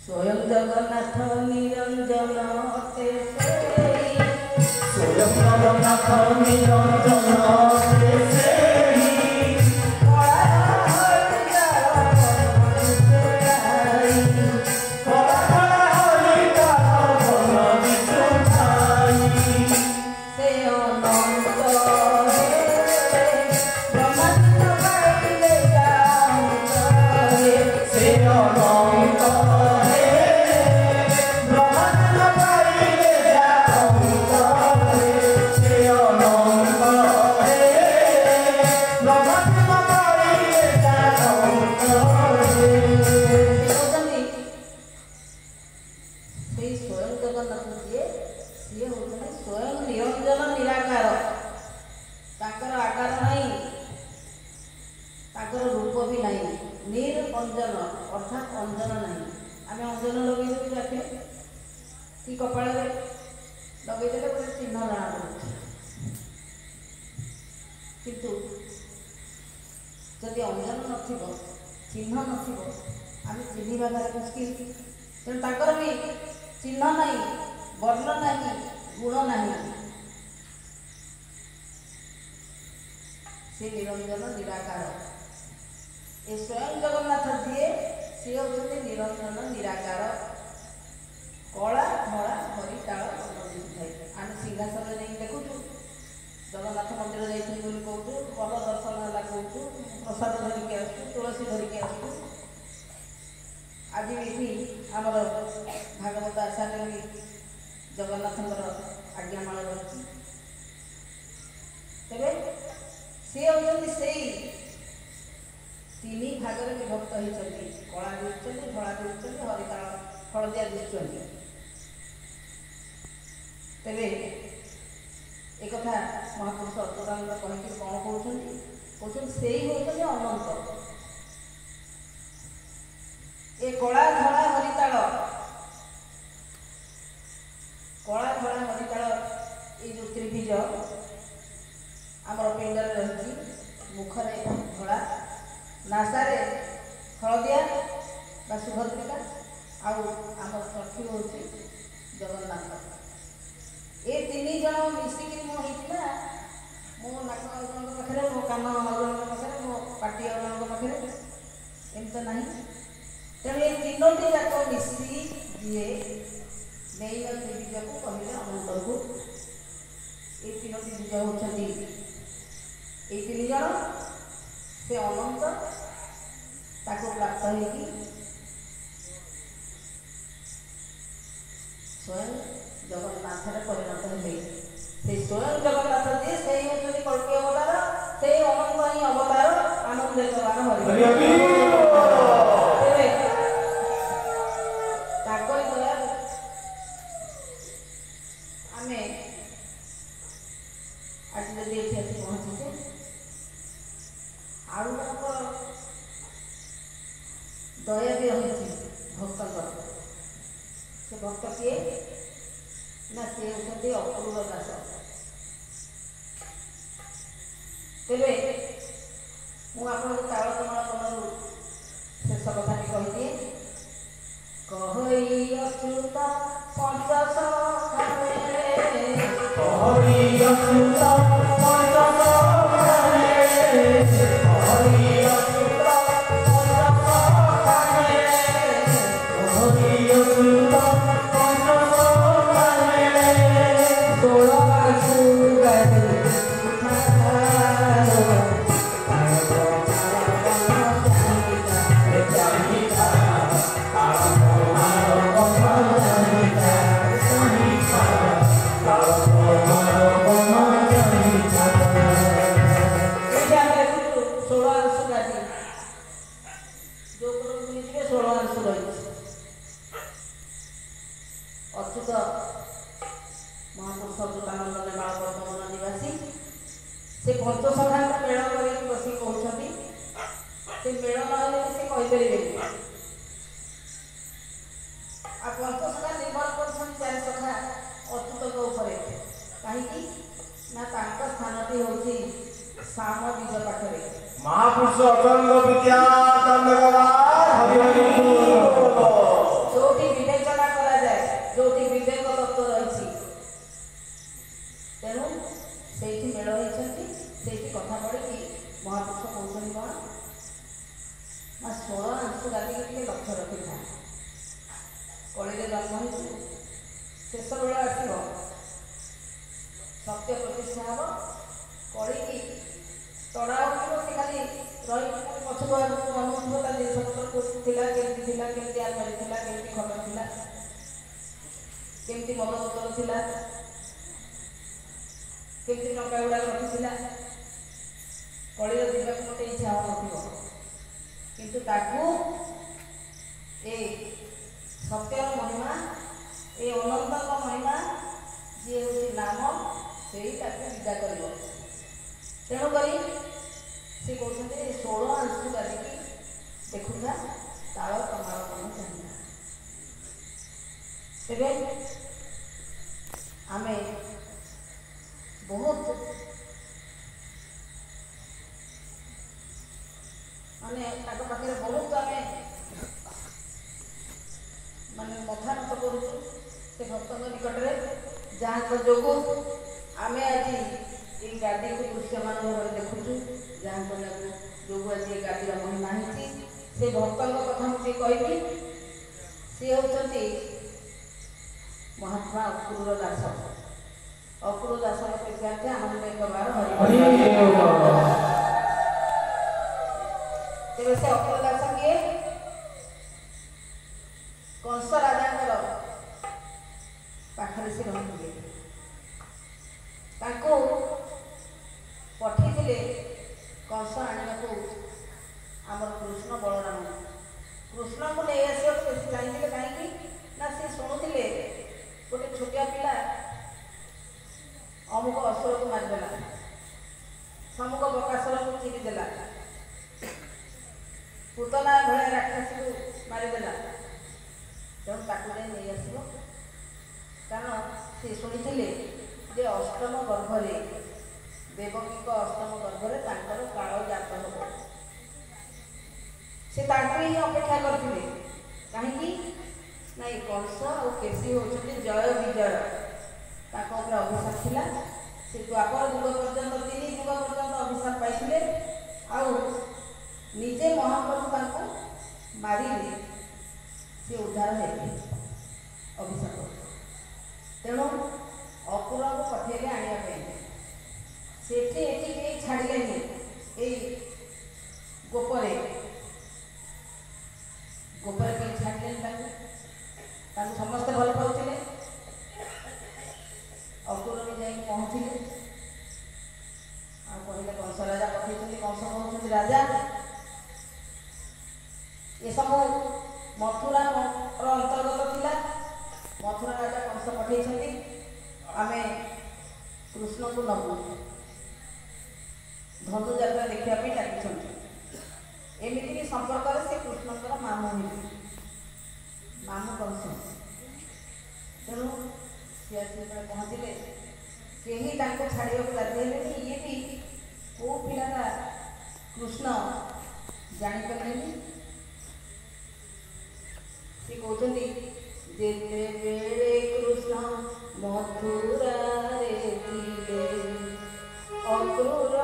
स्वयं जगन्नाथ निरंजन अते स्वयं जगन्नाथ निरंजन अते कपाल लगे गोटे चिन्ह जना किंतु जदि अंजन चिन्ह आम चिन्ह भार मुस्किल तेणु भी चिन्ह ना वर्ण ना गुण ना से निरंजन निराकार ये स्वयं जगन्नाथ जी सी होती निरंजन निराकार कला धड़ा हरिताल दिखाई आम सिंहासन नहीं देखु जगन्नाथ मंदिर जाइए कहूँ भल दर्शन है कहूँ प्रसाद धरिकी आसू तुलसी धरिकी आसू आज भी आमर भागवत आशारे भी जगन्नाथ आज्ञामाल रही तेरे सी होती से तीन भाग में विभक्त होती कला दिखुं धड़ा दिखुं हरिताल हलदिया दिखुं तेरे एक महापुरुष अच्युतानंद कहीकि कौन कहते से ही होते अनंत ए कला धड़ा हरिताल कला धड़ा हरिताल ये जो त्रिभुज आमर पिंडर रही मुखरे धड़ा नासारे हलदिया बा सुभद्रिका आमर चक्षु हूँ जगन्नाथ ये तीन जन मिसिकी होता ମୋ ନାକ ଆଉ ଜଣଙ୍କ ପାଖରେ, ମୋ କାନ ଆଉ ଜଣଙ୍କ ପାଖରେ, ମୋ ପାଟି ଆଉ ଜଣଙ୍କ ପାଖରେ, ଏମିତି ତ ନାହିଁ। ତେଣୁ ଏ ତିନୋଟି ଯାକ ମିଶି ଯିଏ ଦେଇଛନ୍ତି ବୀଜକୁ କହିଲେ ଅନନ୍ତକୁ। ଏ ତିନୋଟି ବୀଜ ହେଉଛନ୍ତି ଏଇ 3 ଜଣ। ସେ ଅନନ୍ତ ତାକୁ ପ୍ରାପ୍ତ ହେଇକି ସ୍ୱୟଂ ଜଗନ୍ନାଥରେ ପରିଣତ ହେଲେ। ସେ ସ୍ୱୟଂ ଜଗନ୍ନାଥ ଯିଏ, ସେଇ ହେଉଛନ୍ତି କଳ୍କୀ ଅବତାର, ସେଇ ଅନନ୍ତ ହିଁ ଅବତାର ଆନନ୍ଦେଶ୍ୱର ହରି। ତେବେ ତାଙ୍କରି ଦୟାରୁ ଆମେ ଆଜି ଯଦି ଏଠି ଆସି ପହଞ୍ଚିଛେ। ଆଉ ଜଣଙ୍କ ଦୟା ବି ରହିଛି ଭକ୍ତଙ୍କର। ସେ ଭକ୍ତ କିଏ ନା, ସେ ହେଉଛନ୍ତି ଅପୂର୍ବ ଦାସ। ତେବେ ମୁଁ ଆପଣଙ୍କୁ ତାଳକମଳ ବନରୁ ଶେଷ କଥାଟି କହିଦିଏ। କହଇ ଅଚ୍ୟୁତ ପଞ୍ଚସଖାରେ, କହଇ ଅଚ୍ୟୁତ ପଞ୍ଚସଖାରେ, କହଇ ଅଚ୍ୟୁତ ପଞ୍ଚସଖାରେ, କହଇ ଅଚ୍ୟୁତ ପଞ୍ଚସଖାରେ, 16 ମାସୁ ଗାଧି ଅଚ୍ୟୁତ ମହାପୁରୁଷ ଅଚ୍ୟୁତାନନ୍ଦ ନେମାଳ ନିବାସୀ। ସେ ପଞ୍ଚସଖାଙ୍କ ମେଳ କରିକି ବସିକି କହୁଛନ୍ତି। ସେ ମେଳ ନହେଲେ ସେ କହିପାରିବେନି। ଆଉ ପଞ୍ଚସଖା ନିର୍ଭର କରୁଛନ୍ତି 4 ସଖା ଅଚ୍ୟୁତଙ୍କ ଉପରେ। କାହିଁକି ନା, ତାଙ୍କ ସ୍ଥାନଟି ହେଉଛି ଶାମ ବୀଜ ପାଖରେ। ମହାପୁରୁଷ ଅଚଣ୍ଡ ବିଦ୍ୟା ଯୋଉଠି ବିବେଚନା କରାଯାଏ, ଯୋଉଠି ବିବେକ ତତ୍ତ୍ୱ ରହିଛି, ତେଣୁ ସେଇଠି ମେଳ ହେଇଛନ୍ତି। ସେଇଠି କଥା ପଡ଼ିକି ମହାପୁରୁଷ କହୁଛନ୍ତି କ'ଣ ନା, 16 ଆଂଶୁ ଗାଦିକି ଟିକେ ଲକ୍ଷ୍ୟ ରଖିଥାଏ। କଳିରେ ଜନ୍ମ ହେଇଛୁ, ଶେଷ ବେଳ ଆସିବ, ସତ୍ୟ ପ୍ରତିଷ୍ଠା ହେବ। କଳିକି ତଡ଼ା ଉଠିବ, ସେ ଖାଲି ରହିକି ପଛକୁ ଆଗକୁ ଅନୁଭବ ତା ଜିନିଷପତ୍ର ଥିଲା, କେମିତି ଥିଲା, କେମିତି ଆଲମାରୀ ଥିଲା, କେମିତି ଖଟ ଥିଲା, କେମିତି ମଦ ବୋତଲ ଥିଲା, କେମିତି ଟଙ୍କା ଗୁଡ଼ାକ ରଖିଥିଲା। କଳିର ଯିବାକୁ ମୋତେ ଇଚ୍ଛା ହେଉନଥିବ, କିନ୍ତୁ ତାକୁ ଏ ସତ୍ୟର ମହିମା, ଏ ଅନନ୍ତଙ୍କ ମହିମା ଯିଏ ହେଉଛି ନାମ, ସେଇ ତାକୁ ବିଦା କରିବ। ତେଣୁକରି ସେ କହୁଛନ୍ତି 16 ଆଂଶୁ ଗାଦିକି ଦେଖୁଥା, ତାଳ କମାଳ କାମ ଚାହିଁଲା। ତେବେ ଆମେ ବହୁତ ମାନେ ତାଙ୍କ ପାଖରେ ବହୁତ ଆମେ ମାନେ ମଥାନତ କରୁଛୁ ସେ ଭକ୍ତଙ୍କ ନିକଟରେ, ଯାହାଙ୍କ ଯୋଗୁଁ ଆମେ ଆଜି ଏ ଗାଦିକୁ ଦୃଶ୍ୟମାନ ଭାବରେ ଦେଖୁଛୁ, ଯାହାଙ୍କ ଯୋଗୁଁ ଆଜି ଏ ଗାଦିର ମହିମା ହେଇଛି। ସେ ଭକ୍ତଙ୍କ କଥା ମୁଁ ଟିକେ କହିବି। ସିଏ ହେଉଛନ୍ତି ମହାତ୍ମା ଅକ୍ରୁର ଦାସ। ଅକ୍ରୁର ଦାସଙ୍କ ପ୍ରୀତ୍ୟାର୍ଥେ ଆନନ୍ଦ ଏକବାର ହରି। ତେବେ ସେ ଅକ୍ରୁର ଦାସ କିଏ? କଂସ ରାଜାଙ୍କର ପାଖରେ ସେ ରହିଥିଲେ। ତାଙ୍କୁ ପଠେଇଥିଲେ କଂସ ଆଣିବାକୁ ଆମର କୃଷ୍ଣ ବଳରାମ। କୃଷ୍ଣଙ୍କୁ ନେଇ ଆସିବାକୁ ବେଶୀ ଚାହିଁଥିଲେ। କାହିଁକି ନା, ସେ ଶୁଣୁଥିଲେ ଗୋଟେ ଛୋଟିଆ ପିଲା ଅମୁକ ଅସୁରକୁ ମାରିଦେଲା, ସମୁକ ବକାସୁରକୁ ଚିରିଦେଲା, ପୂତନା ଭଳିଆ ରାକ୍ଷସୀକୁ ମାରିଦେଲା। ତେଣୁ ତାକୁ ନେଇ ଆସିବ। କାରଣ ସେ ଶୁଣିଥିଲେ ଯେ ଅଷ୍ଟମ ଗର୍ଭରେ, ଦେବକୀଙ୍କ ଅଷ୍ଟମ ଗର୍ଭରେ ତାଙ୍କର କାଳ ଜାତ ହେବ। ସେ ତାଙ୍କୁ ହିଁ ଅପେକ୍ଷା କରିଥିଲେ। କାହିଁକି ନା, ଏ କଂସ ଆଉ କେଶୀ ହେଉଛନ୍ତି ଜୟ ବିଜୟ। ତାଙ୍କ ଉପରେ ଅଭିଶାପ ଥିଲା। से द्वापर युग पर्यंत 3 युग पर्यंत अभिशाप पाइथिले आउ निजे महाप्रभु तांको मारिले से उद्धार हेले अभिशाप तेणु अपुरा को पठेले आनिया पे सेठी एठी के छाड़िलेनी ए गोपरे के छाड़िलेनी तांको समस्त भल पाउथिले अपुर भी जाई पहुँचिले आ कहले कंस राजा पठेइछन्ति कंस कहउछन्ति राजा ये सब मथुरा अंतर्गत थिला मथुरा राजा कंस पठेइछन्ति आमे कृष्ण को नबु धनु यात्रा देखा डाकिछन्ति एमिति संपर्क से कृष्णकर मामू हेले मामू कंस तेणु सी पहुँचले कहीं छाड़ा राजी हेले ये भी कौ पिलाटा कृष्ण जापारे सी कहते जेते बेले कृष्ण मथुरा अक्रूर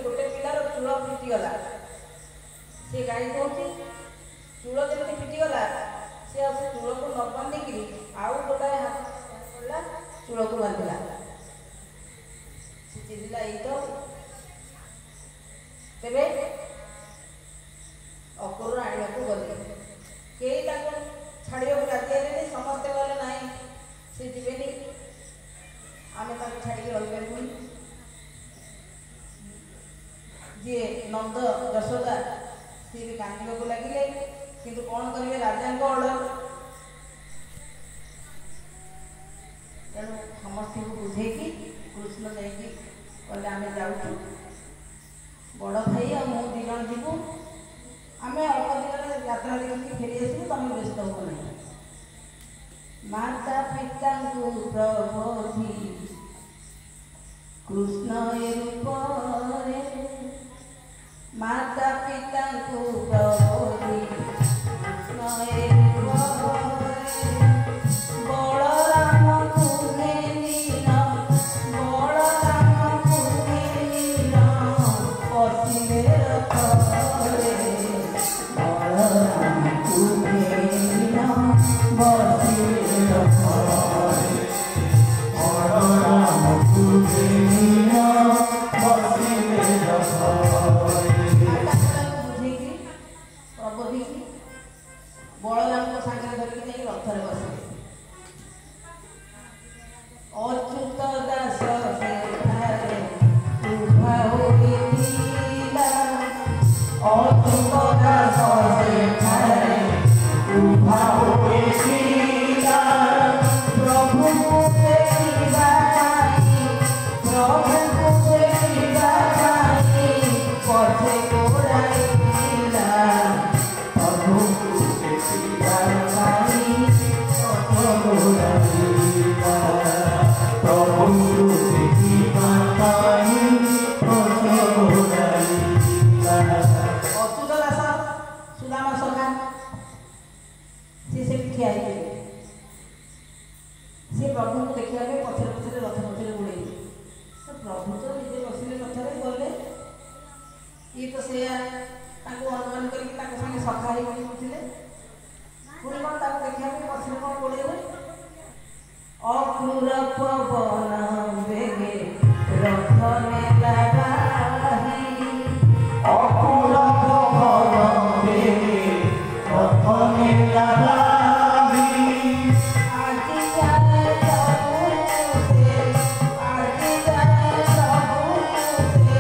गोटे पिलार चूल फिटिगला सी गाई कौन चूल जमी फिटिगला सी चूल को न बांधिकी आउ गोटाए हाथ पड़ा चूल को बांधिला सी चिल्ला तो तेरे अक्रूर आने को गले कई छाड़ा राजी हेले समस्ते गले ना सी जीवे आम छाड़ी रही जी नंद यशोदा सी भी कांदा को लगिले किंतु कौन करेंगे राजा ऑर्डर तेणु समस्त को बुझेकी कृष्ण जाकि कहले आम जाऊँ बड़ भाई आ मु दी जन जीवु आम अल्प दिन यात्रा देखिए फेरी आसबू तुम व्यस्त हो नहीं माता पिता प्रबोधि कृष्ण रूप माता पिता प्रबोधि कृष्ण बलराम कुहे नील बलराम कुहे नील पशिले रखले बलराम कुहे नील पशिले रखले बलराम कुहे नील पशिले रखले प्रबोधि बलराम ସେ ତାଙ୍କୁ ଅନୁମାନ କରିକି ତାଙ୍କ ସାଙ୍ଗେ ସଖା ହେଇକି ବୁଝିଲେ। ପୁଣି କ'ଣ ତାକୁ ଦେଖିବା ପାଇଁ ପଛରେ କ'ଣ ପଳେଇଲେ? ଅକ୍ରୁର ପବନ ବେଗେ ରଥ ନେଲା ବାହି, ଅକୁଳ ପବନ ବେଗେ ରଥ ନେଲା ବାହି। ଆଜି ଯାଏ ସବୁ ସେ, ଆଜି ଯାଏ ସବୁ ସେ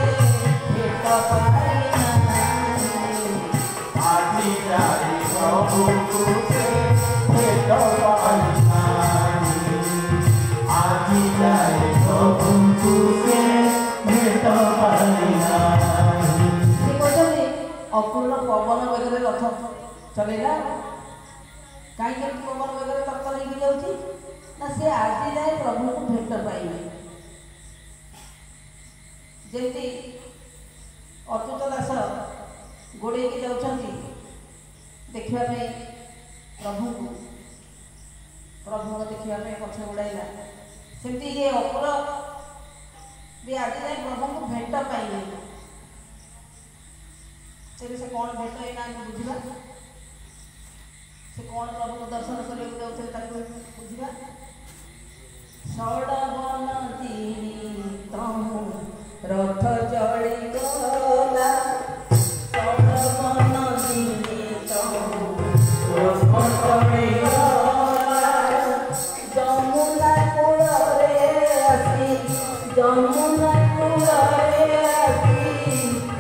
ଭେଟ ପାଇ ନାହିଁ। ଆଜି ଯାଏ ସବୁକୁ ସେ ଭେଟ ପାଇ ନାହିଁ। ଆଜି ଯାଏ ସବୁକୁ ସେ ଭେଟ ପାଇ ନାହିଁ। ସେ କହୁଛନ୍ତି ଅପୂର୍ଣ୍ଣ ପବନ ବେଗରେ ରଥ ଚଲେଇଲା। କାହିଁକି ଏମିତି ପବନ ବେଗରେ ରଥ ନେଇକି ଯାଉଛି? ନା ସେ ଆଜି ଯାଏ ପ୍ରଭୁଙ୍କୁ ଭେଟ ପାଇନି। ଯେମିତି ଅଚ୍ୟୁତ ଦାସ ଗୋଡ଼େଇକି ଯାଉଛନ୍ତି ଦେଖିବା ପାଇଁ ପ୍ରଭୁଙ୍କୁ, ପ୍ରଭୁଙ୍କୁ ଦେଖିବା ପାଇଁ ପଛ ଗୋଡ଼ାଇଲା, ସେମିତି ଇଏ ଅପୁର ବି ଆଜି ଯାଏ ପ୍ରଭୁଙ୍କୁ ଭେଟ ପାଇନି। ତେବେ ସେ କ'ଣ ଭେଟ ହେଇନା ଆମେ ବୁଝିବା। ସେ କ'ଣ ପ୍ରଭୁଙ୍କୁ ଦର୍ଶନ କରିବାକୁ ଯାଉଥିଲେ ତାକୁ ବୁଝିବା। ଷଡ଼ବନ ତିନି ତମୁ ରଥ ଚଳିଗଲା, ଷଡ଼ବନ ତିନି ତମୁ ରଥ ଚଳିଗଲା। ଯମୁନା କୂଳରେ ଆସି, ଯମୁନା କୂଳରେ ଆସି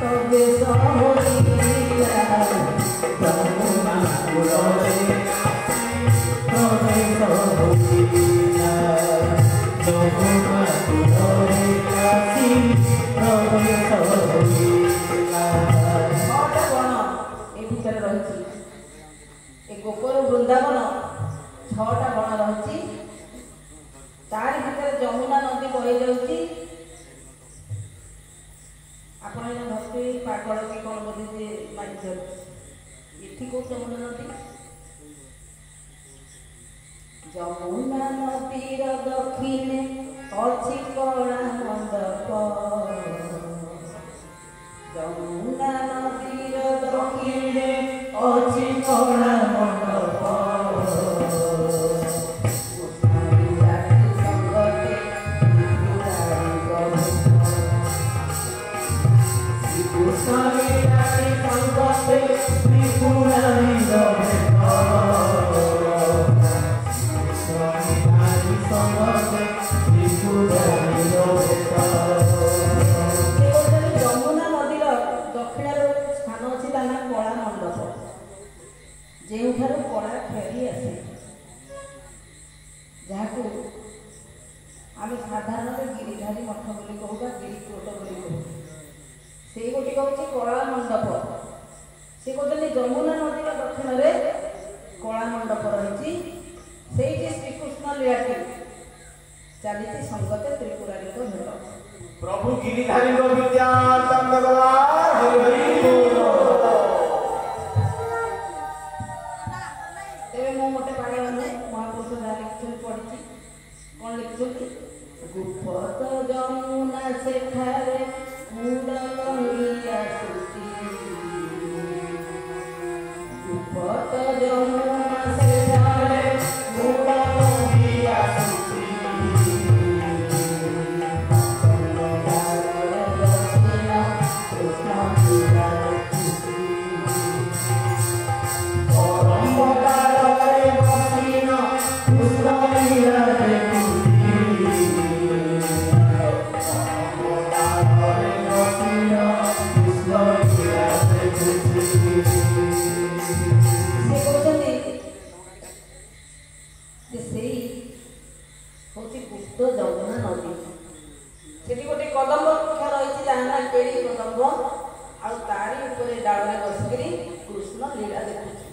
ତବେ ସହରିଲା। ଯମୁନା କୂଳରେ ତବେ ସହରିଲା। ଯମୁନା କୂଳରେ ଆସି ତବେ ସହରିଲା। ଛଅଟା ବନ ଏ ଭିତରେ ରହିଛି। ଏ ଗୋପର ବୃନ୍ଦାବନ 6ଟା ବନ ରହିଛି। ତାରି ଭିତରେ ଯମୁନା ନଦୀ ବହି ଯାଉଛି। ଆପଣ ଏଇନା ଭକ୍ତି ପାଗଳ କି କ'ଣ ବୋଧେ ଯେ ମାରିଛନ୍ତି। ଏଠି କୋଉ ଯମୁନା ନଦୀ? ଯମୁନା ନଦୀର ଦକ୍ଷିଣେ ଅଛି କଳା ମଣ୍ଡପ। ଯମୁନା ନଦୀର ଦକ୍ଷିଣେ ଅଛି କଳା ମଣ୍ଡପ। ଯମୁନା ନଦୀର ଦକ୍ଷିଣରେ ସ୍ଥାନ ଅଛି, ତା ନାଁ କଳା ମଣ୍ଡପ, ଯେଉଁଠାରୁ କଳା ଫେରି ଆସେ, ଯାହାକୁ ଆମେ ସାଧାରଣରେ ଗିରିଧାରୀ ମଠ ବୋଲି କହୁ ବା ଗିରିକୋଟ ବୋଲି କହୁ। ସେଇ ଗୋଟିକ ହେଉଛି କଳା ମଣ୍ଡପ। ସେ କହୁଛନ୍ତି ଯମୁନା ନଦୀର ଦକ୍ଷିଣରେ କଳା ମଣ୍ଡପ ରହିଛି। ସେଇଠି ଶ୍ରୀକୃଷ୍ଣ ଲୀଳାଟି ଚାଲିଛି ସଙ୍ଗତେ ତ୍ରିପୁରାରୀଙ୍କ ଭେଟ। ପ୍ରଭୁ ଗିରିଧାରୀଙ୍କ ବିଦ୍ୟା ଦଣ୍ଡ ଗଲା। ହରି ହରି ବୋଲ। ଏବେ ମୁଁ ଗୋଟେ ପାଣି ମାନେ ମହାପୁରୁଷ ଯାହା ଲେଖିଛନ୍ତି ପଢ଼ିଛି। କ'ଣ ଲେଖିଛନ୍ତି? ଗୁପ୍ତ ଯମୁନା ସେଠାରେ ମୁଣ୍ଡ ଲଙ୍ଗି ଆସୁଛି। ଗୁପ୍ତ ଯମୁନା ସେଠାରେ ମୁଣ୍ଡ ଲଙ୍ଗି ଆସୁଛି। ଯମୁନା ନଦୀ ସେଠି ଗୋଟେ କଦମ୍ବ ବୃକ୍ଷ ରହିଛି, ଯାହା ନାଁ କେଳି କଦମ୍ବ। ଆଉ ତାରି ଉପରେ ଡାଳରେ ବସିକିରି କୃଷ୍ଣ ଲୀଳା ଦେଖୁଛି।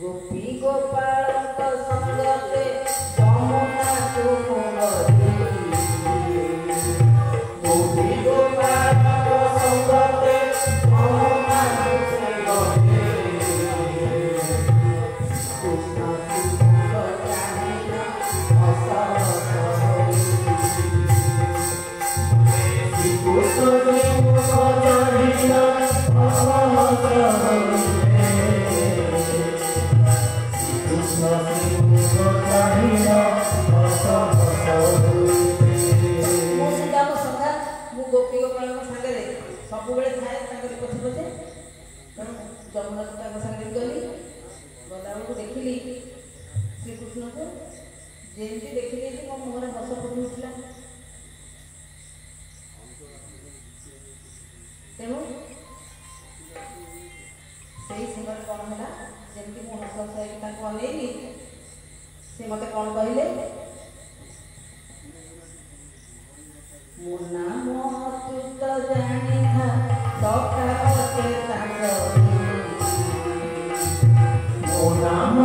ଗୋପୀ ଗୋପାଳଙ୍କ ସଙ୍ଗତେ ଯମୁନାକୁ ମୁଣ୍ଡ ଗୋପୀ ଗୋପାଳଙ୍କ ସଙ୍ଗତେ ଯମୁନାକୁ Kృష్ణ ସବୁବେଳେ ଥାଏ ତାଙ୍କରି ପଛେ ପଛେ। ତେଣୁ ଯମୁନାକୁ ତାଙ୍କ ସାଙ୍ଗରେ ଗଲି, ଗଲାବେଳକୁ ଦେଖିଲି ଶ୍ରୀକୃଷ୍ଣଙ୍କୁ ଯେମିତି ଦେଖିଲି ଯେ ମୋ ମୁହଁରେ ହସ ଫୁଟି ଉଠିଲା। ତେଣୁ ସେଇ ସମୟରେ କ'ଣ ହେଲା, ଯେମିତି ମୁଁ ହସ ହସ ହେଇକି ତାଙ୍କୁ ଅନେଇଲି, ସେ ମୋତେ କ'ଣ କହିଲେ, ମୋ ନାମ ତୁ ତ ଜାଣିଥା ସଖା ଅତେ ତାଙ୍କରି, ମୋ ନାମ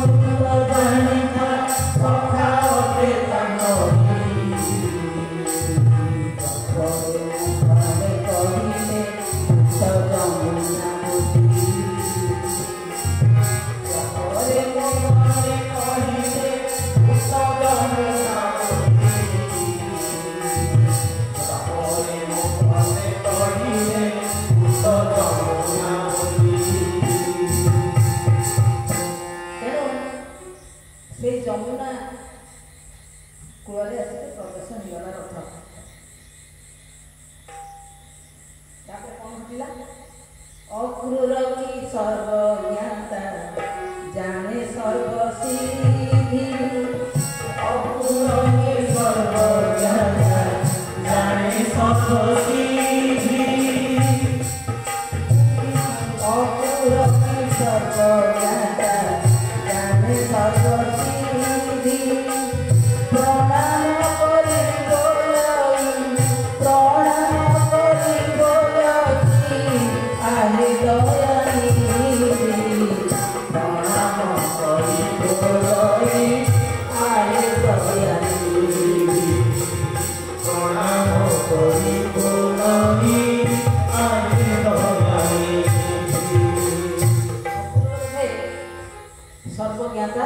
ତୁ ତ ଜାଣିଥା ସଖା ଅତେ ତାଙ୍କରି, କହିଲେ ତ ଯମୁନା ସେଇ ଯମୁନା କୂଳରେ ଆସିକି ପ୍ରବେଶ ହେଇଗଲା ରଥ। ତାପରେ କ'ଣ ଘଟିଲା, ଅକ୍ରୂର କି ସର୍ବଜ୍ଞାତା ଜାଣେ ସର୍ବସିଦ୍ଧି, ଅକ୍ରୂର କି ସର୍ବଜ୍ଞାତା ଜାଣେ ସର୍ବସିଦ୍ଧି, ଅକ୍ରୂର କି ସର୍ବଜ୍ଞାତା জানে সর্বসিদ্ধি, প্রণাম করি বলি, প্রণাম করি বলি আহে দয়ানিধি, প্রণাম করি বলি আহে দয়ানিধি, প্রণাম করি বলি আহে দয়ানিধি। ସର୍ବଜ୍ଞାତା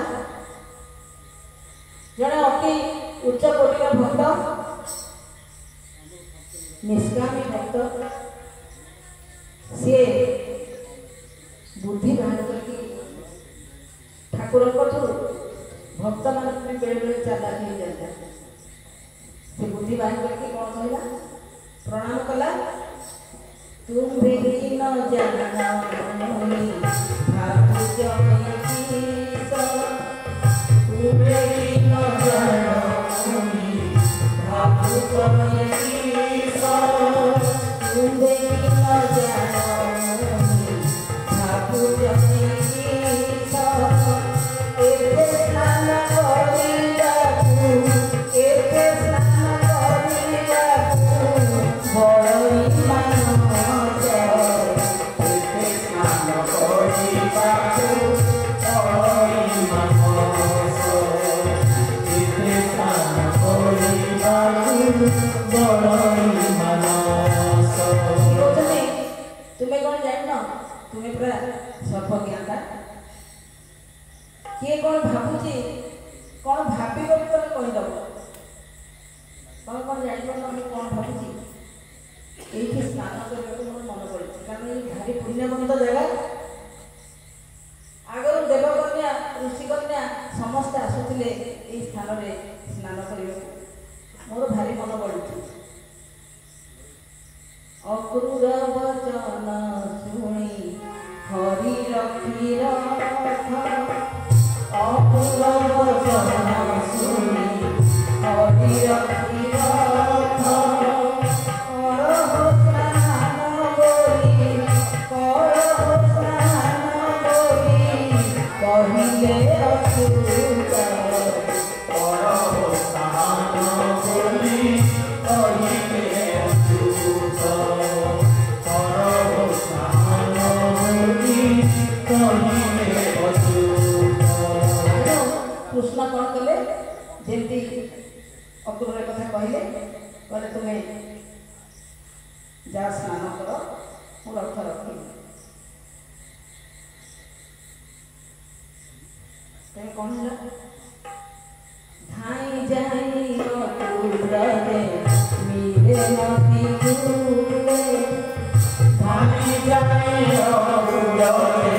ଜଣେ ଅତି ଉଚ୍ଚ କୋଟିର ଭକ୍ତ, ନିଷ୍କାମୀ ଭକ୍ତ, ସିଏ ବୁଦ୍ଧି ବାହାର କରିକି ଠାକୁରଙ୍କଠୁ ଭକ୍ତମାନଙ୍କୁ ବି ବେଳେବେଳେ ଚାଲାକି ହେଇଯାଇଥାଏ। ସେ ବୁଦ୍ଧି ବାହାର କରିକି କ'ଣ କହିଲା, ପ୍ରଣାମ କଲା, ତୁମ୍ଭେ ନ ଜାଣ ଭାବୁଛ ତୁମେ ନ ଜାଣ ଭାବୁଛ ତୁମେ ନ ଜାଣ ଭାବୁଛ ଏବେ ସ୍ନାନ କରିବାକୁ, ଏବେ ସ୍ନାନ କରିବାକୁ ବଳଇ ମାନସ, ଏବେ ସ୍ନାନ କରିବାକୁ ବଳଇ ମାନସ, ଏବେ ସ୍ନାନ କରିବାକୁ ବଳଇ ମାନସ। ତୁମେ କ'ଣ ଜାଣିନ, ତୁମେ ପୁରା ସର୍ବଜ୍ଞାତା, କିଏ କ'ଣ ଭାବୁଛି, କ'ଣ ଭାବିବ ବି ତମେ କହିଦେବ, ତମେ କ'ଣ ଜାଣିପାରୁନ ମୁଁ କ'ଣ ଭାବୁଛି। ଏଇଠି ସ୍ନାନ କରିବାକୁ ମୋର ମନେ ପଡ଼ିଛି, କାରଣ ଏଇ ଭାରି ପୁଣ୍ୟବନ୍ତ ଜାଗା। ଆଗରୁ ଦେବକନ୍ୟା ଋଷିକନ୍ୟା ସମସ୍ତେ ଆସୁଥିଲେ ଏଇ ସ୍ଥାନରେ ସ୍ନାନ କରିବାକୁ, ମୋର ଭାରି ମନେ ପଡ଼ୁଛି। ଅକ୍ରୂର ବଚନ ଶୁଣି ହରି ରଖି ରଥ, ଅକ୍ରୂର ବଚନ ଶୁଣି ହରି ରଖି ରଥ, କରହ ସ୍ନାନ ବୋଲି, କରହ ସ୍ନାନ ବୋଲି କହିଲେ ଅଚ୍ୟୁତ, କରହ ସ୍ନାନ ବୋଲି କହିଲେ ଅଚ୍ୟୁତ, କରହ ସ୍ନାନ ବୋଲି କହିଲେ ଅଚ୍ୟୁତ। କୃଷ୍ଣ କ'ଣ କଲେ, ଯେମିତି ଅକ୍ରୂର କଥା କହିଲେ, ତୁମେ ଯାହା ସ୍ନାନ କର, ମୁଁ ରଥ ରଖିବି। ତେଣୁ କ'ଣ ହେଲା, ଧାଇଁ ଯାଇ ଅକ୍ରୂରରେ ମିଳେ ନଦୀ କୂଳେ, ଧାଇଁ ଯାଇ ଅକ୍ରୂରରେ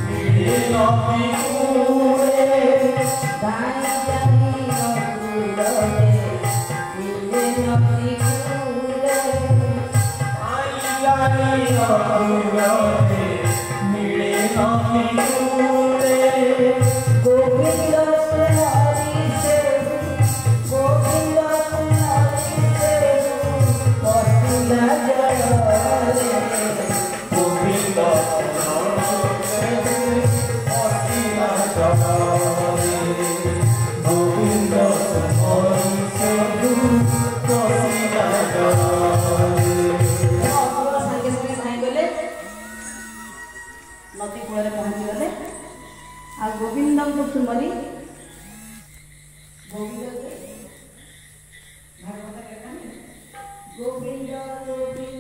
ମିଳେ ନଦୀ କୂଳେ, ଧାଇଁ ଯାଇ ଅକ୍ରୂରରେ ମିଳେ ନଦୀ କୂଳେ, ଧାଇଁ नदी कूल पहुँचीगले आ गोविंद को सुमरी गोविंद गोविंद गोविंद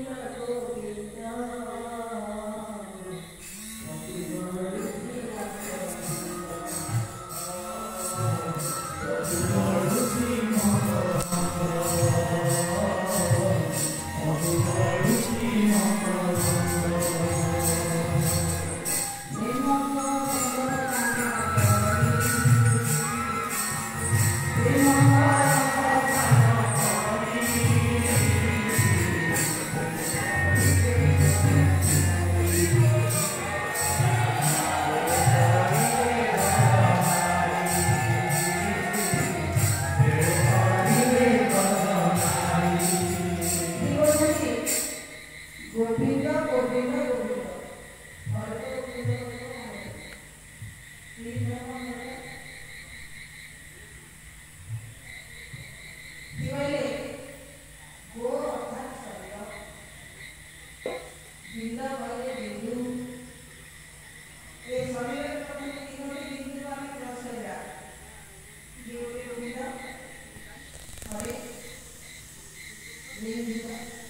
Hare